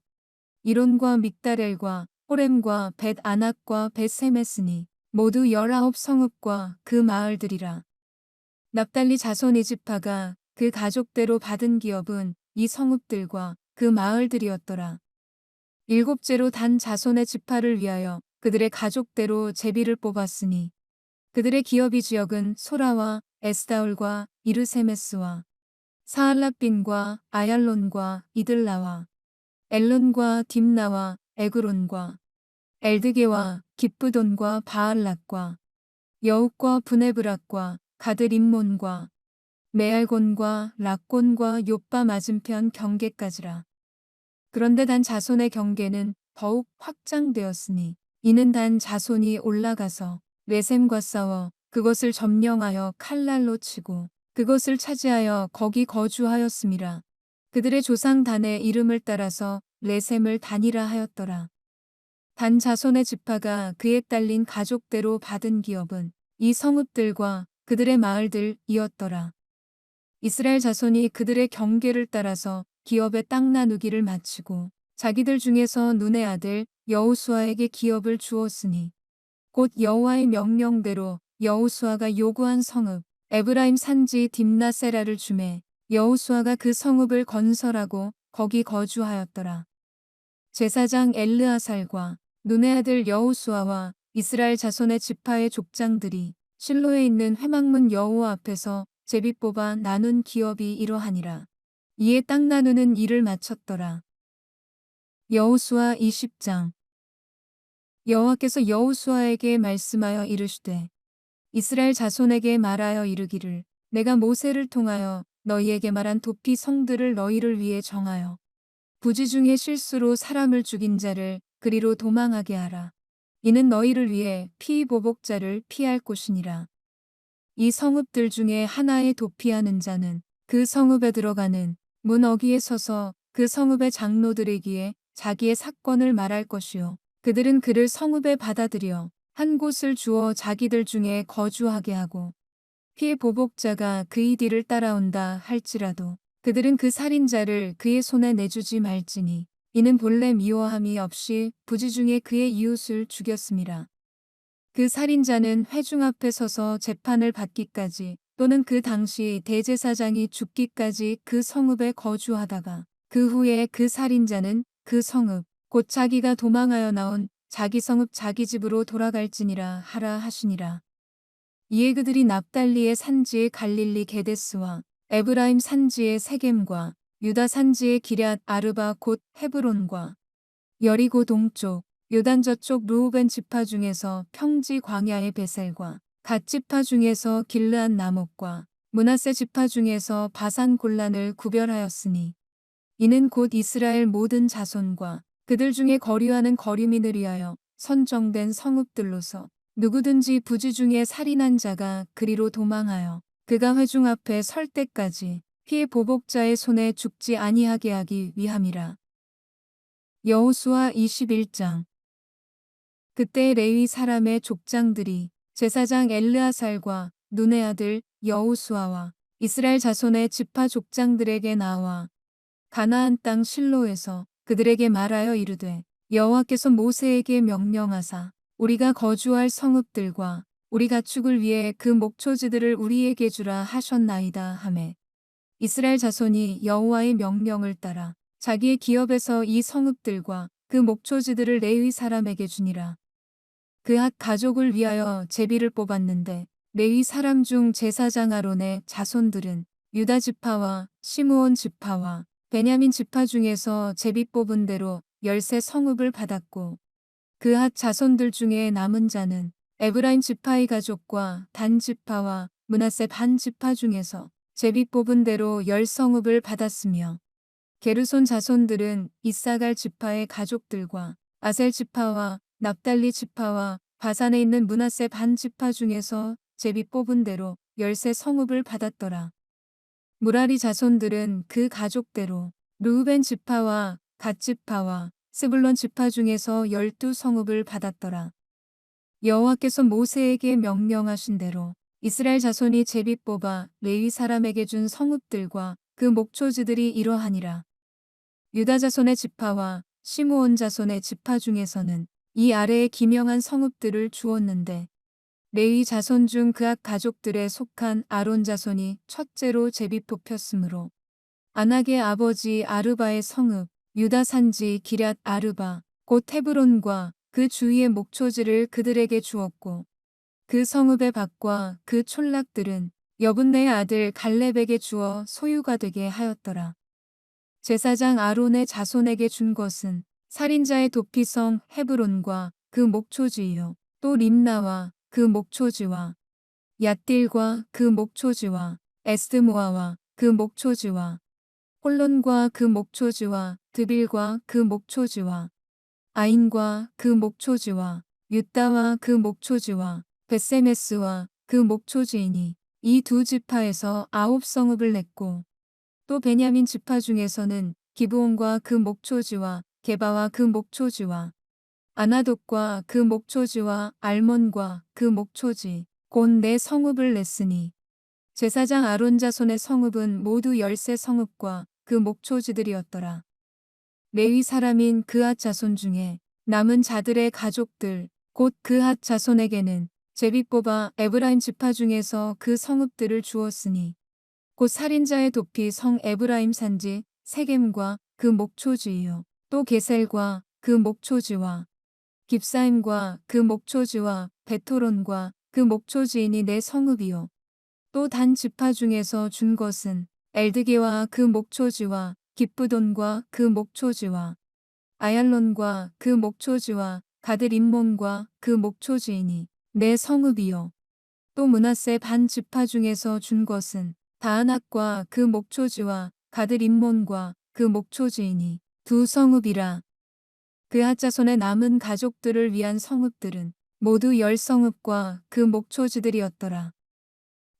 S1: 이론과 믹다렐과 호렘과 벳 아낙과 벳세메스니 모두 19성읍과 그 마을들이라. 납달리 자손 이지파가 그 가족대로 받은 기업은 이 성읍들과 그 마을들이었더라. 일곱째로 단 자손의 지파를 위하여 그들의 가족대로 제비를 뽑았으니 그들의 기업이 지역은 소라와 에스다올과 이르세메스와 사알랏빈과 아얄론과 이들라와 엘론과 딥나와 에그론과 엘드게와 기쁘돈과 바알랏과 여욱과 브네브락과 가드림몬과 메알곤과 락곤과 요빠 맞은편 경계까지라. 그런데 단 자손의 경계는 더욱 확장되었으니 이는 단 자손이 올라가서 레셈과 싸워 그것을 점령하여 칼날로 치고 그것을 차지하여 거기 거주하였음이라. 그들의 조상 단의 이름을 따라서 레셈을 단이라 하였더라. 단 자손의 지파가 그에 딸린 가족대로 받은 기업은 이 성읍들과 그들의 마을들이었더라. 이스라엘 자손이 그들의 경계를 따라서 기업의 땅 나누기를 마치고 자기들 중에서 눈의 아들 여호수아에게 기업을 주었으니 곧 여호와의 명령대로 여호수아가 요구한 성읍 에브라임 산지 딥나세라를 주매 여호수아가 그 성읍을 건설하고 거기 거주하였더라. 제사장 엘르아살과 눈의 아들 여호수아와 이스라엘 자손의 지파의 족장들이 실로에 있는 회막문 여호와 앞에서 제비 뽑아 나눈 기업이 이러하니라. 이에 땅 나누는 일을 마쳤더라. 여호수아 20장. 여호와께서 여호수아에게 말씀하여 이르시되 이스라엘 자손에게 말하여 이르기를 내가 모세를 통하여 너희에게 말한 도피 성들을 너희를 위해 정하여 부지 중에 실수로 사람을 죽인 자를 그리로 도망하게 하라. 이는 너희를 위해 피보복자를 피할 곳이니라. 이 성읍들 중에 하나에 도피하는 자는 그 성읍에 들어가는 문 어귀에 서서 그 성읍의 장로들에게 자기의 사건을 말할 것이요. 그들은 그를 성읍에 받아들여 한 곳을 주어 자기들 중에 거주하게 하고 피의 보복자가 그의 뒤를 따라온다 할지라도 그들은 그 살인자를 그의 손에 내주지 말지니 이는 본래 미워함이 없이 부지 중에 그의 이웃을 죽였음이라. 그 살인자는 회중 앞에 서서 재판을 받기까지 또는 그 당시 대제사장이 죽기까지 그 성읍에 거주하다가 그 후에 그 살인자는 그 성읍 곧 자기가 도망하여 나온 자기 성읍 자기 집으로 돌아갈지니라 하라 하시니라. 이에 그들이 납달리의 산지의 갈릴리 게데스와 에브라임 산지의 세겜과 유다 산지의 기럇 아르바 곧 헤브론과 여리고 동쪽 요단 저쪽 르우벤 지파 중에서 평지 광야의 베셀과 갓 지파 중에서 길르앗 나목과 므낫세 지파 중에서 바산 골란을 구별하였으니 이는 곧 이스라엘 모든 자손과 그들 중에 거류하는 거류민을 위하여 선정된 성읍들로서 누구든지 부지 중에 살인한 자가 그리로 도망하여 그가 회중 앞에 설 때까지 피의 보복자의 손에 죽지 아니하게 하기 위함이라. 여호수아 21장. 그때 레위 사람의 족장들이 제사장 엘르아살과 눈의 아들 여호수아와 이스라엘 자손의 지파 족장들에게 나와 가나안 땅 실로에서 그들에게 말하여 이르되 여호와께서 모세에게 명령하사 우리가 거주할 성읍들과 우리 가축을 위해 그 목초지들을 우리에게 주라 하셨나이다 하매 이스라엘 자손이 여호와의 명령을 따라 자기의 기업에서 이 성읍들과 그 목초지들을 레위 사람에게 주니라. 그앗 가족을 위하여 제비를 뽑았는데 레위 사람 중 제사장 아론의 자손들은 유다 지파와 시므온 지파와 베냐민 지파 중에서 제비 뽑은 대로 13 성읍을 받았고 그앗 자손들 중에 남은 자는 에브라임 지파의 가족과 단 지파와 므낫세 반 지파 중에서 제비 뽑은 대로 10 성읍을 받았으며 게르손 자손들은 이사갈 지파의 가족들과 아셀 지파와 납달리 지파와 바산에 있는 므낫세 반 지파 중에서 제비 뽑은 대로 13 성읍을 받았더라. 무라리 자손들은 그 가족대로 르우벤 지파와 갓 지파와 스불론 지파 중에서 12 성읍을 받았더라. 여호와께서 모세에게 명령하신 대로 이스라엘 자손이 제비 뽑아 레위 사람에게 준 성읍들과 그 목초지들이 이러하니라. 유다 자손의 지파와 시므온 자손의 지파 중에서는 이 아래의 기명한 성읍들을 주었는데 레위 자손 중 그앗 가족들에 속한 아론 자손이 첫째로 제비 뽑혔으므로 아낙의 아버지 아르바의 성읍 유다 산지 기럇 아르바 곧 헤브론과 그 주위의 목초지를 그들에게 주었고 그 성읍의 밭과 그 촌락들은 여분네의 아들 갈렙에게 주어 소유가 되게 하였더라. 제사장 아론의 자손에게 준 것은 살인자의 도피성 헤브론과 그 목초지요 또 림나와 그 목초지와 얏딜과 그 목초지와 에스드모아와 그 목초지와 홀론과 그 목초지와 드빌과 그 목초지와 아인과 그 목초지와 유다와 그 목초지와 벳세메스와 그 목초지이니 이 두 지파에서 9 성읍을 냈고 또 베냐민 지파 중에서는 기브온과 그 목초지와 게바와 그 목초지와 아나돗과 그 목초지와 알몬과 그 목초지 곧 4 성읍을 냈으니 제사장 아론 자손의 성읍은 모두 13 성읍과 그 목초지들이었더라. 레위 사람인 그앗 자손 중에 남은 자들의 가족들 곧 그앗 자손에게는 제비 뽑아 에브라임 지파 중에서 그 성읍들을 주었으니 곧 살인자의 도피 성 에브라임 산지 세겜과 그 목초지이요 또 게셀과 그 목초지와 깁사임과 그 목초지와 베토론과 그 목초지이니 내 성읍이요 또 단 지파 중에서 준 것은 엘드게와 그 목초지와 깁브돈과 그 목초지와 아얄론과 그 목초지와 가드림몬과 그 목초지이니 내 성읍이요 또 므낫세 반 지파 중에서 준 것은 다안악과 그 목초지와 가드림몬과 그 목초지이니 두 성읍이라. 그앗 자손의 남은 가족들을 위한 성읍들은 모두 10성읍과 그 목초지들이었더라.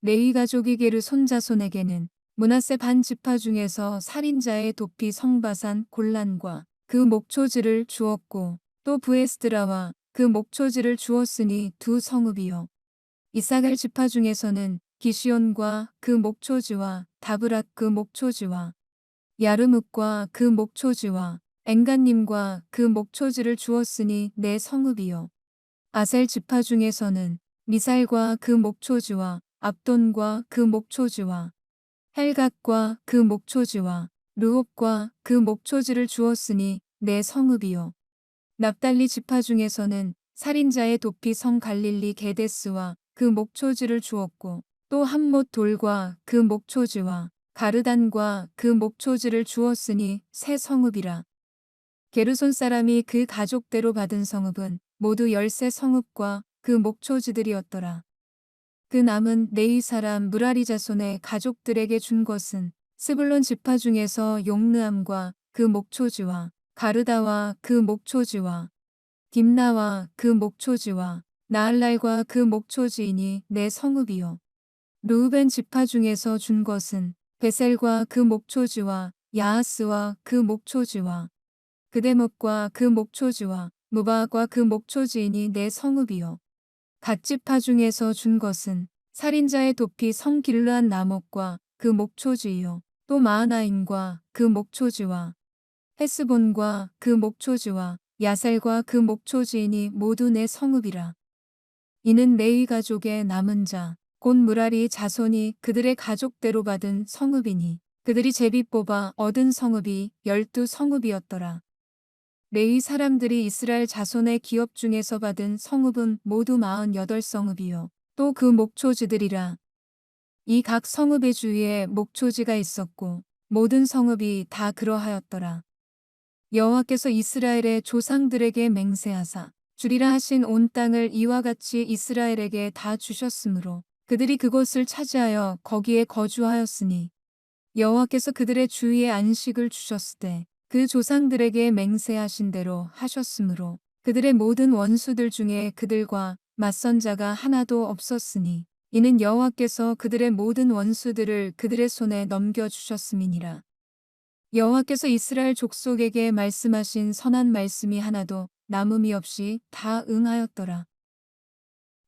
S1: 레위 가족이 게르 손자손에게는 므낫세 반 지파 중에서 살인자의 도피 성바산 골란과 그 목초지를 주었고 또 브에스드라와 그 목초지를 주었으니 두 성읍이요. 이사갈 지파 중에서는 기시온과 그 목초지와 다브락 그 목초지와 야르뭇과 그 목초지와 엔간님과 그 목초지를 주었으니 내 성읍이요. 아셀 지파 중에서는 미살과 그 목초지와 압돈과 그 목초지와 헬갓과 그 목초지와 르홉과 그 목초지를 주었으니 내 성읍이요. 납달리 지파 중에서는 살인자의 도피 성 갈릴리 게데스와 그 목초지를 주었고 또 함못 돌과 그 목초지와 가르단과 그 목초지를 주었으니 세 성읍이라. 게르손 사람이 그 가족대로 받은 성읍은 모두 13 성읍과 그 목초지들이었더라. 그 남은 네이 사람 무라리 자손의 가족들에게 준 것은 스불론 지파 중에서 용르암과 그 목초지와 가르다와 그 목초지와 딥나와 그 목초지와 나알랄과 그 목초지이니 내 성읍이요. 르우벤 지파 중에서 준 것은 베셀과 그 목초지와 야하스와 그 목초지와 그데뭇과 그 목초지와 무바과 그 목초지이니 내 성읍이요. 갓 지파 중에서 준 것은 살인자의 도피 성 길르한 나목과 그 목초지이요. 또 마하나임과 그 목초지와 헤스본과 그 목초지와 야살과 그 목초지이니 모두 내 성읍이라. 이는 레위 가족의 남은 자, 곧 무라리 자손이 그들의 가족대로 받은 성읍이니 그들이 제비 뽑아 얻은 성읍이 12 성읍이었더라. 레위 사람들이 이스라엘 자손의 기업 중에서 받은 성읍은 모두 48 성읍이요. 또 그 목초지들이라. 이 각 성읍의 주위에 목초지가 있었고 모든 성읍이 다 그러하였더라. 여호와께서 이스라엘의 조상들에게 맹세하사 주리라 하신 온 땅을 이와 같이 이스라엘에게 다 주셨으므로 그들이 그곳을 차지하여 거기에 거주하였으니 여호와께서 그들의 주위에 안식을 주셨을 때 그 조상들에게 맹세하신 대로 하셨으므로 그들의 모든 원수들 중에 그들과 맞선 자가 하나도 없었으니 이는 여호와께서 그들의 모든 원수들을 그들의 손에 넘겨주셨음이니라. 여호와께서 이스라엘 족속에게 말씀하신 선한 말씀이 하나도 남음이 없이 다 응하였더라.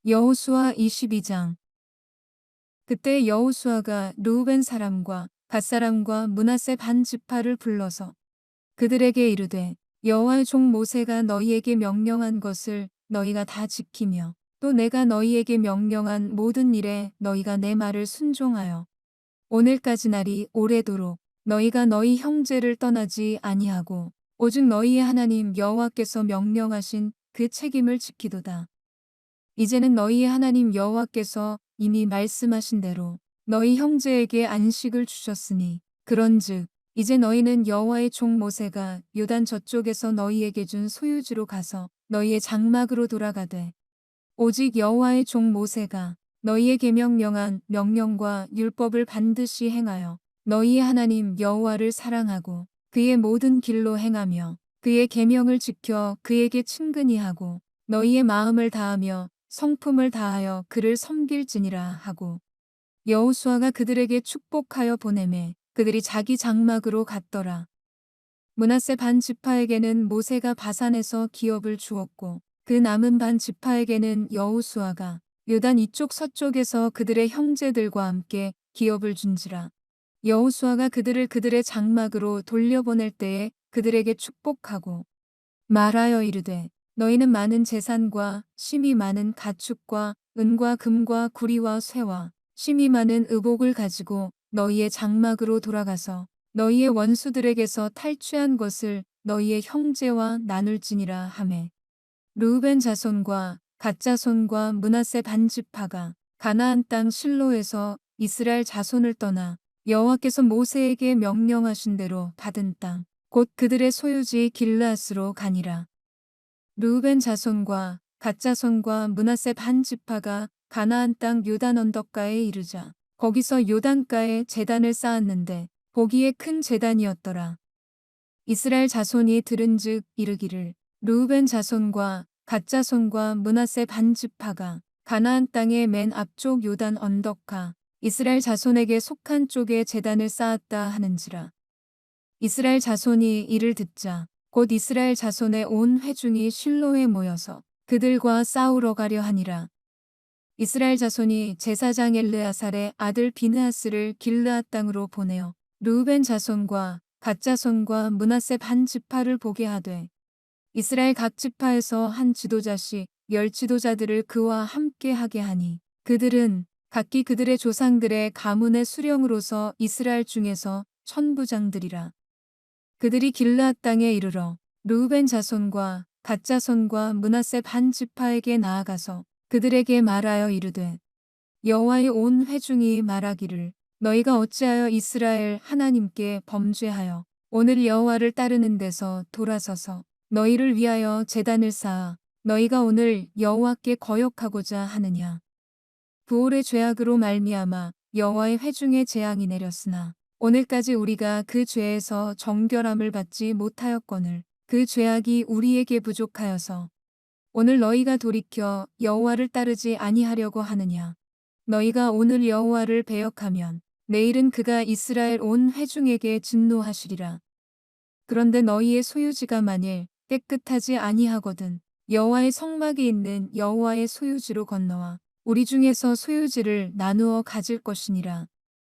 S1: 여호수아 22장. 그때 여호수아가 르우벤 사람과 갓 사람과 므낫세 반 지파를 불러서 그들에게 이르되 여호와의 종 모세가 너희에게 명령한 것을 너희가 다 지키며 또 내가 너희에게 명령한 모든 일에 너희가 내 말을 순종하여 오늘까지 날이 오래도록 너희가 너희 형제를 떠나지 아니하고 오직 너희의 하나님 여호와께서 명령하신 그 책임을 지키도다. 이제는 너희의 하나님 여호와께서 이미 말씀하신 대로 너희 형제에게 안식을 주셨으니 그런즉 이제 너희는 여호와의 종 모세가 요단 저쪽에서 너희에게 준 소유지로 가서 너희의 장막으로 돌아가되 오직 여호와의 종 모세가 너희에게 명령한 명령과 율법을 반드시 행하여 너희의 하나님 여호와를 사랑하고 그의 모든 길로 행하며 그의 계명을 지켜 그에게 친근히 하고 너희의 마음을 다하며 성품을 다하여 그를 섬길지니라 하고 여호수아가 그들에게 축복하여 보내매 그들이 자기 장막으로 갔더라. 므낫세 반 지파에게는 모세가 바산에서 기업을 주었고 그 남은 반 지파에게는 여호수아가 요단 이쪽 서쪽에서 그들의 형제들과 함께 기업을 준지라. 여호수아가 그들을 그들의 장막으로 돌려보낼 때에 그들에게 축복하고 말하여 이르되 너희는 많은 재산과 심이 많은 가축과 은과 금과 구리와 쇠와 심이 많은 의복을 가지고 너희의 장막으로 돌아가서 너희의 원수들에게서 탈취한 것을 너희의 형제와 나눌지니라 하매 르우벤 자손과 갓 자손과 므낫세 반지파가 가나안 땅 실로에서 이스라엘 자손을 떠나 여호와께서 모세에게 명령하신 대로 받은 땅 곧 그들의 소유지 길르앗으로 가니라. 르우벤 자손과 갓 자손과 므낫세 반지파가 가나안 땅 요단 언덕가에 이르자 거기서 요단가에 제단을 쌓았는데 보기에 큰 제단이었더라. 이스라엘 자손이 들은즉 이르기를 르우벤 자손과 갓 자손과 므낫세 반지파가 가나안 땅의 맨 앞쪽 요단 언덕가 이스라엘 자손에게 속한 쪽에 제단을 쌓았다 하는지라. 이스라엘 자손이 이를 듣자 곧 이스라엘 자손의 온 회중이 실로에 모여서 그들과 싸우러 가려 하니라. 이스라엘 자손이 제사장 엘르아살의 아들 비느하스를 길르앗 땅으로 보내어 르우벤 자손과 갓 자손과 므낫세 반지파를 보게 하되 이스라엘 각 지파에서 한 지도자씩 10지도자들을 그와 함께 하게 하니 그들은 각기 그들의 조상들의 가문의 수령으로서 이스라엘 중에서 천부장들이라. 그들이 길르앗 땅에 이르러 르우벤 자손과 갓 자손과 므낫세 반지파에게 나아가서 그들에게 말하여 이르되 여호와의 온 회중이 말하기를 너희가 어찌하여 이스라엘 하나님께 범죄하여 오늘 여호와를 따르는 데서 돌아서서 너희를 위하여 제단을 쌓아 너희가 오늘 여호와께 거역하고자 하느냐. 부올의 죄악으로 말미암아 여호와의 회중의 재앙이 내렸으나 오늘까지 우리가 그 죄에서 정결함을 받지 못하였거늘 그 죄악이 우리에게 부족하여서 오늘 너희가 돌이켜 여호와를 따르지 아니하려고 하느냐. 너희가 오늘 여호와를 배역하면 내일은 그가 이스라엘 온 회중에게 진노하시리라. 그런데 너희의 소유지가 만일 깨끗하지 아니하거든 여호와의 성막이 있는 여호와의 소유지로 건너와 우리 중에서 소유지를 나누어 가질 것이니라.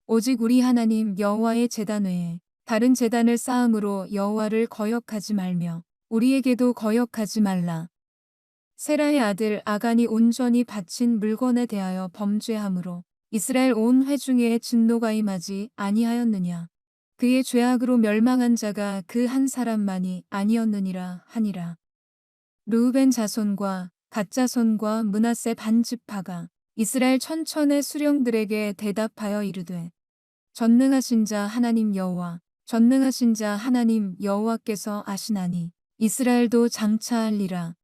S1: 오직 우리 하나님 여호와의 제단 외에 다른 제단을 쌓음으로 여호와를 거역하지 말며 우리에게도 거역하지 말라. 세라의 아들 아간이 온전히 바친 물건에 대하여 범죄함으로 이스라엘 온 회중에 진노가 임하지 아니하였느냐. 그의 죄악으로 멸망한 자가 그 한 사람만이 아니었느니라 하니라. 르우벤 자손과 갓 자손과 므낫세 반지파가 이스라엘 천천의 수령들에게 대답하여 이르되 전능하신 자 하나님 여호와 전능하신 자 하나님 여호와께서 아시나니 이스라엘도 장차하리라.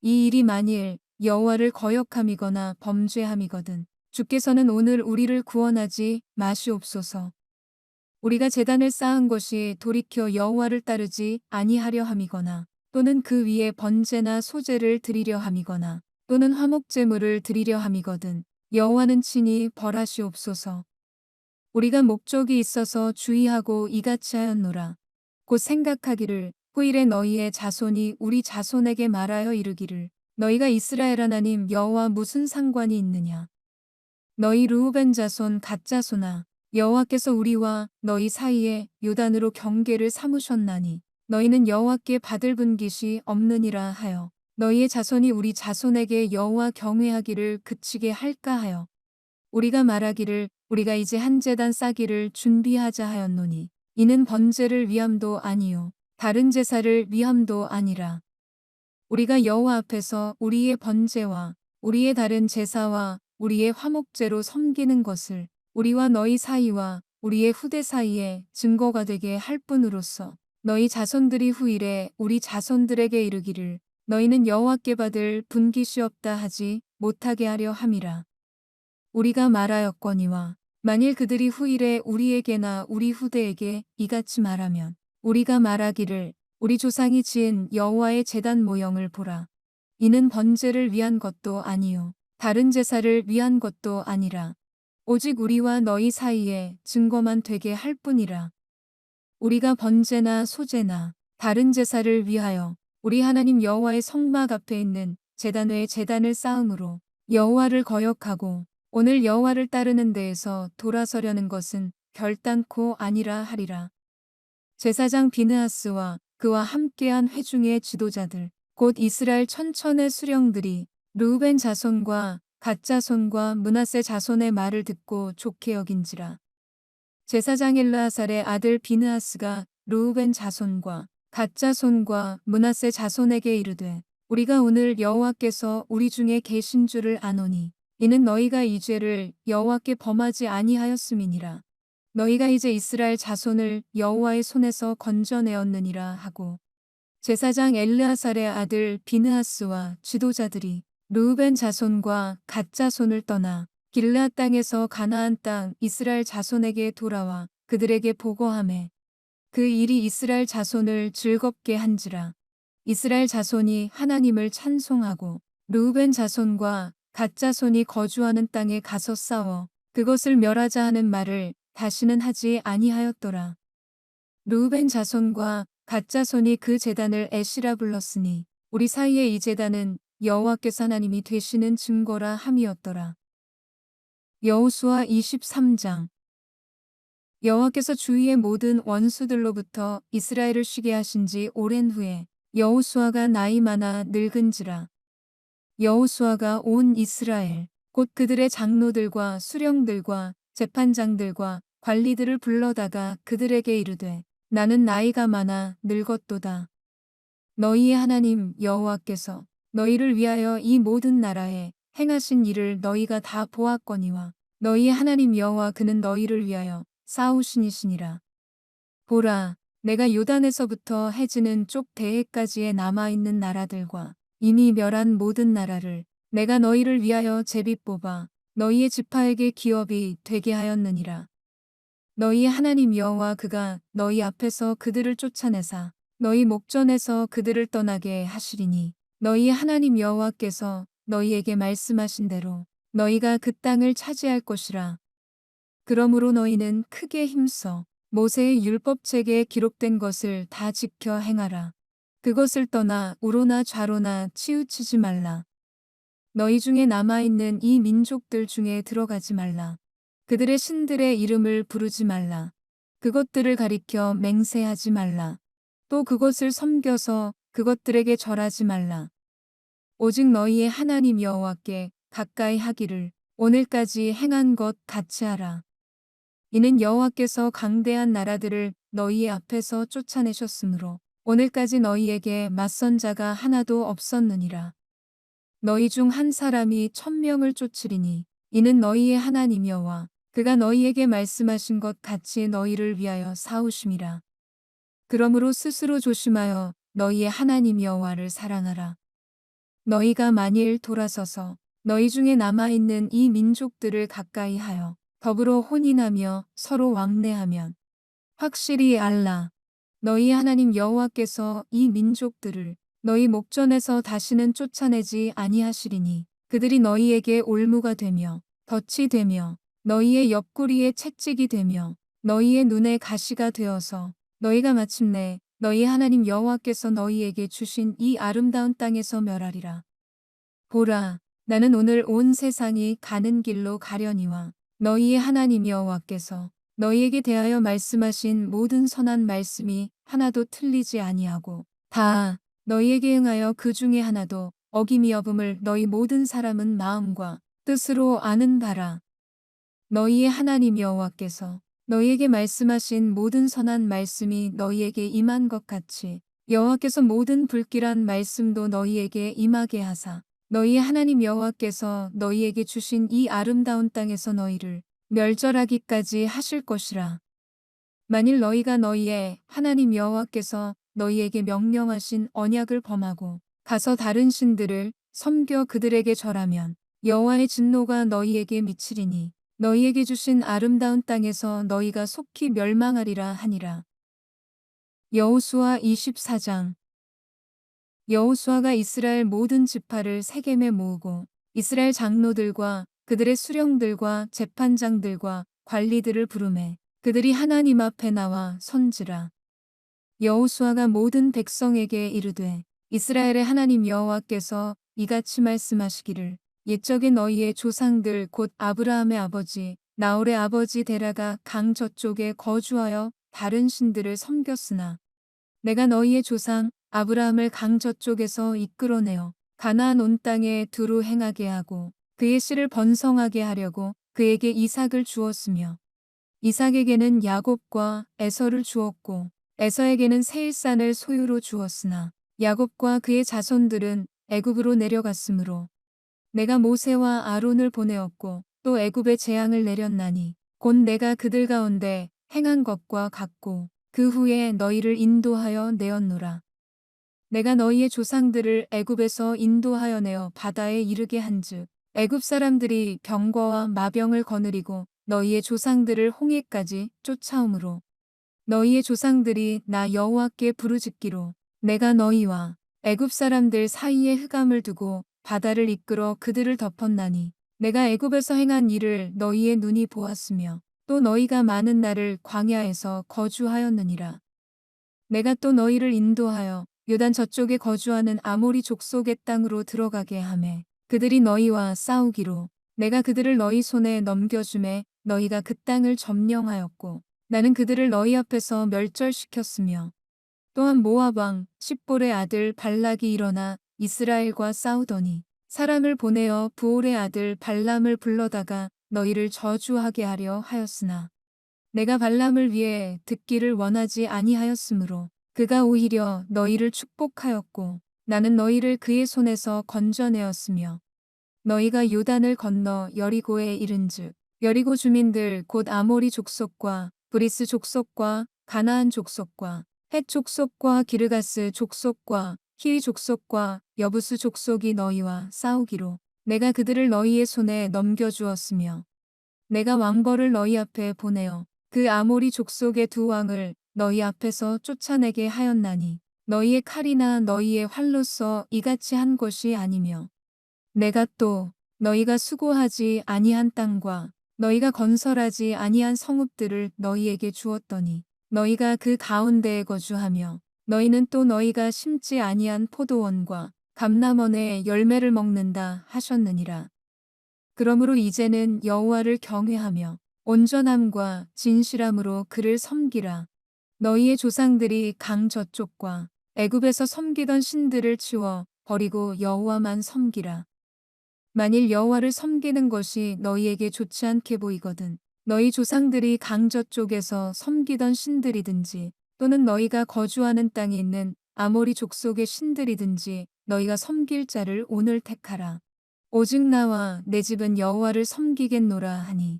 S1: 이 일이 만일 여호와를 거역함이거나 범죄함이거든 주께서는 오늘 우리를 구원하지 마시옵소서. 우리가 제단을 쌓은 것이 돌이켜 여호와를 따르지 아니하려 함이거나 또는 그 위에 번제나 소제를 드리려 함이거나 또는 화목제물을 드리려 함이거든 여호와는 친히 벌하시옵소서. 우리가 목적이 있어서 주의하고 이같이 하였노라. 곧 생각하기를 후일에 너희의 자손이 우리 자손에게 말하여 이르기를 너희가 이스라엘 하나님 여호와 무슨 상관이 있느냐. 너희 르우벤 자손 갓 자손아 여호와께서 우리와 너희 사이에 요단으로 경계를 삼으셨나니 너희는 여호와께 받을 분깃이 없느니라 하여 너희의 자손이 우리 자손에게 여호와 경외하기를 그치게 할까 하여 우리가 말하기를 우리가 이제 한 제단 쌓기를 준비하자 하였노니 이는 번제를 위함도 아니요 다른 제사를 위함도 아니라 우리가 여호와 앞에서 우리의 번제와 우리의 다른 제사와 우리의 화목제로 섬기는 것을 우리와 너희 사이와 우리의 후대 사이에 증거가 되게 할 뿐으로써 너희 자손들이 후일에 우리 자손들에게 이르기를 너희는 여호와께 받을 분깃이 없다 하지 못하게 하려 함이라. 우리가 말하였거니와 만일 그들이 후일에 우리에게나 우리 후대에게 이같이 말하면 우리가 말하기를 우리 조상이 지은 여호와의 제단 모형을 보라. 이는 번제를 위한 것도 아니요 다른 제사를 위한 것도 아니라 오직 우리와 너희 사이에 증거만 되게 할 뿐이라. 우리가 번제나 소제나 다른 제사를 위하여 우리 하나님 여호와의 성막 앞에 있는 제단 외에 제단을 쌓음으로 여호와를 거역하고 오늘 여호와를 따르는 데에서 돌아서려는 것은 결단코 아니라 하리라. 제사장 비느하스와 그와 함께한 회중의 지도자들 곧 이스라엘 천천의 수령들이 르우벤 자손과 갓 자손과 므낫세 자손의 말을 듣고 좋게 여긴지라. 제사장 엘르아살의 아들 비느하스가 르우벤 자손과 갓 자손과 므낫세 자손에게 이르되 우리가 오늘 여호와께서 우리 중에 계신 줄을 아노니 이는 너희가 이 죄를 여호와께 범하지 아니하였음이니라. 너희가 이제 이스라엘 자손을 여호와의 손에서 건져내었느니라 하고 제사장 엘르아살의 아들 비느하스와 지도자들이 르우벤 자손과 갓 자손을 떠나 길르앗 땅에서 가나안 땅 이스라엘 자손에게 돌아와 그들에게 보고하매 그 일이 이스라엘 자손을 즐겁게 한지라. 이스라엘 자손이 하나님을 찬송하고 르우벤 자손과 갓 자손이 거주하는 땅에 가서 싸워 그것을 멸하자 하는 말을 다시는 하지 아니하였더라. 르우벤 자손과 갓 자손이 그 제단을 에시라 불렀으니 우리 사이에 이 제단은 여호와께서 하나님이 되시는 증거라 함이었더라. 여호수아 23장. 여호와께서 주위의 모든 원수들로부터 이스라엘을 쉬게 하신 지 오랜 후에 여호수아가 나이 많아 늙은지라. 여호수아가 온 이스라엘 곧 그들의 장로들과 수령들과 재판장들과 관리들을 불러다가 그들에게 이르되 나는 나이가 많아 늙었도다. 너희의 하나님 여호와께서 너희를 위하여 이 모든 나라에 행하신 일을 너희가 다 보았거니와 너희의 하나님 여호와 그는 너희를 위하여 싸우시니시니라. 보라, 내가 요단에서부터 해지는 쪽 대해까지에 남아있는 나라들과 이미 멸한 모든 나라를 내가 너희를 위하여 제비 뽑아 너희의 지파에게 기업이 되게 하였느니라. 너희의 하나님 여호와 그가 너희 앞에서 그들을 쫓아내사 너희 목전에서 그들을 떠나게 하시리니 너희의 하나님 여호와께서 너희에게 말씀하신 대로 너희가 그 땅을 차지할 것이라. 그러므로 너희는 크게 힘써 모세의 율법책에 기록된 것을 다 지켜 행하라. 그것을 떠나 우로나 좌로나 치우치지 말라. 너희 중에 남아있는 이 민족들 중에 들어가지 말라. 그들의 신들의 이름을 부르지 말라. 그것들을 가리켜 맹세하지 말라. 또 그것을 섬겨서 그것들에게 절하지 말라. 오직 너희의 하나님 여호와께 가까이 하기를 오늘까지 행한 것 같이 하라. 이는 여호와께서 강대한 나라들을 너희의 앞에서 쫓아내셨으므로 오늘까지 너희에게 맞선 자가 하나도 없었느니라. 너희 중 한 사람이 1000명을 쫓으리니 이는 너희의 하나님 여호와 그가 너희에게 말씀하신 것 같이 너희를 위하여 싸우심이라. 그러므로 스스로 조심하여 너희의 하나님 여호와를 사랑하라. 너희가 만일 돌아서서 너희 중에 남아있는 이 민족들을 가까이 하여 더불어 혼인하며 서로 왕래하면 확실히 알라. 너희 하나님 여호와께서 이 민족들을 너희 목전에서 다시는 쫓아내지 아니하시리니 그들이 너희에게 올무가 되며 덫이 되며 너희의 옆구리에 채찍이 되며 너희의 눈에 가시가 되어서 너희가 마침내 너희 하나님 여호와께서 너희에게 주신 이 아름다운 땅에서 멸하리라. 보라, 나는 오늘 온 세상이 가는 길로 가려니와 너희의 하나님 여호와께서 너희에게 대하여 말씀하신 모든 선한 말씀이 하나도 틀리지 아니하고 다 너희에게 응하여 그 중에 하나도 어김이 없음을 너희 모든 사람은 마음과 뜻으로 아는 바라. 너희의 하나님 여호와께서 너희에게 말씀하신 모든 선한 말씀이 너희에게 임한 것 같이 여호와께서 모든 불길한 말씀도 너희에게 임하게 하사 너희의 하나님 여호와께서 너희에게 주신 이 아름다운 땅에서 너희를 멸절하기까지 하실 것이라. 만일 너희가 너희의 하나님 여호와께서 너희에게 명령하신 언약을 범하고 가서 다른 신들을 섬겨 그들에게 절하면 여호와의 진노가 너희에게 미치리니 너희에게 주신 아름다운 땅에서 너희가 속히 멸망하리라 하니라. 여호수아 24장. 여호수아가 이스라엘 모든 지파를 세겜에 모으고 이스라엘 장로들과 그들의 수령들과 재판장들과 관리들을 부르매 그들이 하나님 앞에 나와 선지라. 여호수아가 모든 백성에게 이르되 이스라엘의 하나님 여호와께서 이같이 말씀하시기를 옛적에 너희의 조상들 곧 아브라함의 아버지 나홀의 아버지 데라가 강 저쪽에 거주하여 다른 신들을 섬겼으나 내가 너희의 조상 아브라함을 강 저쪽에서 이끌어내어 가나안 온 땅에 두루 행하게 하고 그의 씨를 번성하게 하려고 그에게 이삭을 주었으며 이삭에게는 야곱과 에서를 주었고 에서에게는 세일산을 소유로 주었으나 야곱과 그의 자손들은 애굽으로 내려갔으므로 내가 모세와 아론을 보내었고 또 애굽에 재앙을 내렸나니 곧 내가 그들 가운데 행한 것과 같고 그 후에 너희를 인도하여 내었노라. 내가 너희의 조상들을 애굽에서 인도하여 내어 바다에 이르게 한즉 애굽 사람들이 병거와 마병을 거느리고 너희의 조상들을 홍해까지 쫓아오므로 너희의 조상들이 나 여호와께 부르짖기로 내가 너희와 애굽 사람들 사이에 흑암을 두고 바다를 이끌어 그들을 덮었나니 내가 애굽에서 행한 일을 너희의 눈이 보았으며 또 너희가 많은 날을 광야에서 거주하였느니라. 내가 또 너희를 인도하여 요단 저쪽에 거주하는 아모리 족속의 땅으로 들어가게 하매 그들이 너희와 싸우기로 내가 그들을 너희 손에 넘겨주매 너희가 그 땅을 점령하였고 나는 그들을 너희 앞에서 멸절시켰으며 또한 모압 왕 십볼의 아들 발락이 일어나 이스라엘과 싸우더니 사람을 보내어 부올의 아들 발람을 불러다가 너희를 저주하게 하려 하였으나 내가 발람을 위해 듣기를 원하지 아니하였으므로 그가 오히려 너희를 축복하였고 나는 너희를 그의 손에서 건져내었으며 너희가 요단을 건너 여리고에 이른즉 여리고 주민들 곧 아모리 족속과 브리스 족속과 가나안 족속과 헷 족속과 기르가스 족속과 히위 족속과 여부스 족속이 너희와 싸우기로 내가 그들을 너희의 손에 넘겨주었으며 내가 왕벌을 너희 앞에 보내어 그 아모리 족속의 두 왕을 너희 앞에서 쫓아내게 하였나니 너희의 칼이나 너희의 활로서 이같이 한 것이 아니며 내가 또 너희가 수고하지 아니한 땅과 너희가 건설하지 아니한 성읍들을 너희에게 주었더니 너희가 그 가운데에 거주하며 너희는 또 너희가 심지 아니한 포도원과 감람원의 열매를 먹는다 하셨느니라. 그러므로 이제는 여호와를 경외하며 온전함과 진실함으로 그를 섬기라. 너희의 조상들이 강 저쪽과 애굽에서 섬기던 신들을 치워 버리고 여호와만 섬기라. 만일 여호와를 섬기는 것이 너희에게 좋지 않게 보이거든 너희 조상들이 강 저쪽에서 섬기던 신들이든지 또는 너희가 거주하는 땅에 있는 아모리 족속의 신들이든지 너희가 섬길 자를 오늘 택하라. 오직 나와 내 집은 여호와를 섬기겠노라 하니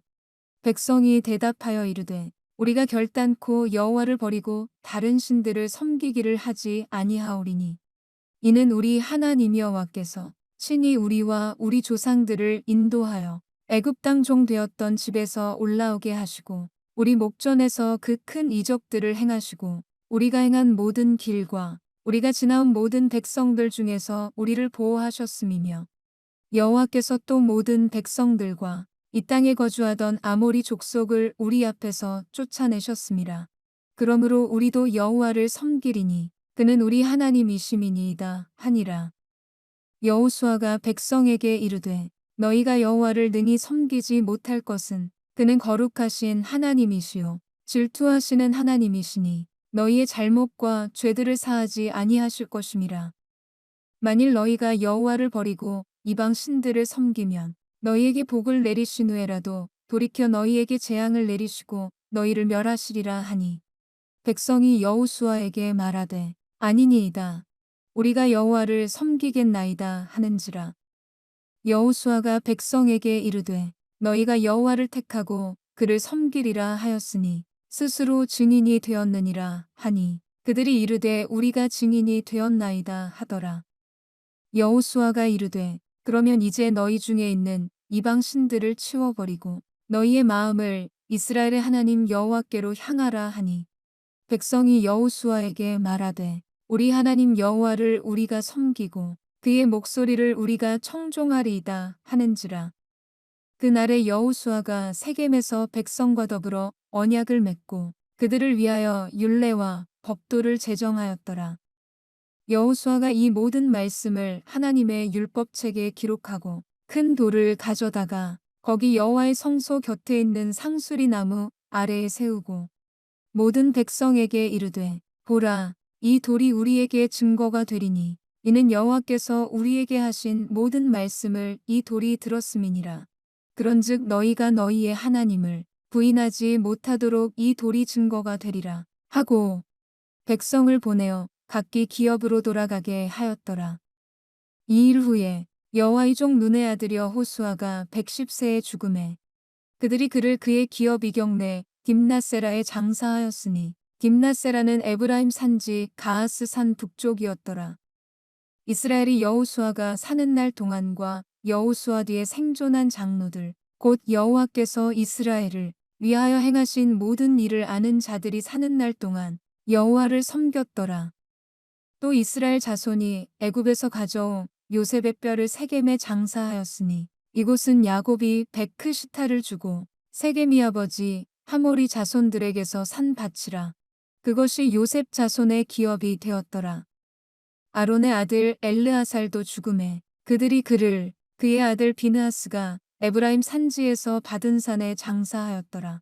S1: 백성이 대답하여 이르되 우리가 결단코 여호와를 버리고 다른 신들을 섬기기를 하지 아니하오리니 이는 우리 하나님 여호와께서 친히 우리와 우리 조상들을 인도하여 애굽 땅 종 되었던 집에서 올라오게 하시고 우리 목전에서 그 큰 이적들을 행하시고 우리가 행한 모든 길과 우리가 지나온 모든 백성들 중에서 우리를 보호하셨음이며 여호와께서 또 모든 백성들과 이 땅에 거주하던 아모리 족속을 우리 앞에서 쫓아내셨음이라. 그러므로 우리도 여호와를 섬기리니 그는 우리 하나님이심이니이다 하니라. 여호수아가 백성에게 이르되 너희가 여호와를 능히 섬기지 못할 것은 그는 거룩하신 하나님이시요 질투하시는 하나님이시니 너희의 잘못과 죄들을 사하지 아니하실 것임이라. 만일 너희가 여호와를 버리고 이방 신들을 섬기면 너희에게 복을 내리신 후에라도 돌이켜 너희에게 재앙을 내리시고 너희를 멸하시리라 하니 백성이 여호수아에게 말하되 아니니이다. 우리가 여호와를 섬기겠나이다 하는지라. 여호수아가 백성에게 이르되 너희가 여호와를 택하고 그를 섬기리라 하였으니 스스로 증인이 되었느니라 하니 그들이 이르되 우리가 증인이 되었나이다 하더라. 여호수아가 이르되 그러면 이제 너희 중에 있는 이방 신들을 치워버리고 너희의 마음을 이스라엘의 하나님 여호와께로 향하라 하니 백성이 여호수아에게 말하되 우리 하나님 여호와를 우리가 섬기고 그의 목소리를 우리가 청종하리이다 하는지라. 그날에 여호수아가 세겜에서 백성과 더불어 언약을 맺고 그들을 위하여 율례와 법도를 제정하였더라. 여호수아가 이 모든 말씀을 하나님의 율법책에 기록하고 큰 돌을 가져다가 거기 여호와의 성소 곁에 있는 상수리 나무 아래에 세우고 모든 백성에게 이르되 보라 이 돌이 우리에게 증거가 되리니 이는 여호와께서 우리에게 하신 모든 말씀을 이 돌이 들었음이니라. 그런즉 너희가 너희의 하나님을 부인하지 못하도록 이 돌이 증거가 되리라 하고 백성을 보내어 각기 기업으로 돌아가게 하였더라. 이 일 후에 여호와의 종 눈의 아들이여 호수아가 110세에 죽음에 그들이 그를 그의 기업 이경내 딥낫세라에 장사하였으니 딥낫세라는 에브라임 산지 가하스 산 북쪽이었더라. 이스라엘이 여호수아가 사는 날 동안과 여호수아 뒤에 생존한 장로들 곧 여호와께서 이스라엘을 위하여 행하신 모든 일을 아는 자들이 사는 날 동안 여호와를 섬겼더라. 또 이스라엘 자손이 애굽에서 가져온 요셉의 뼈를 세겜에 장사하였으니 이곳은 야곱이 베크시타를 주고 세겜이 아버지 하모리 자손들에게서 산 밭이라. 그것이 요셉 자손의 기업이 되었더라. 아론의 아들 엘르아살도 죽음에 그들이 그를 그의 아들 비느하스가 에브라임 산지에서 받은 산에 장사하였더라.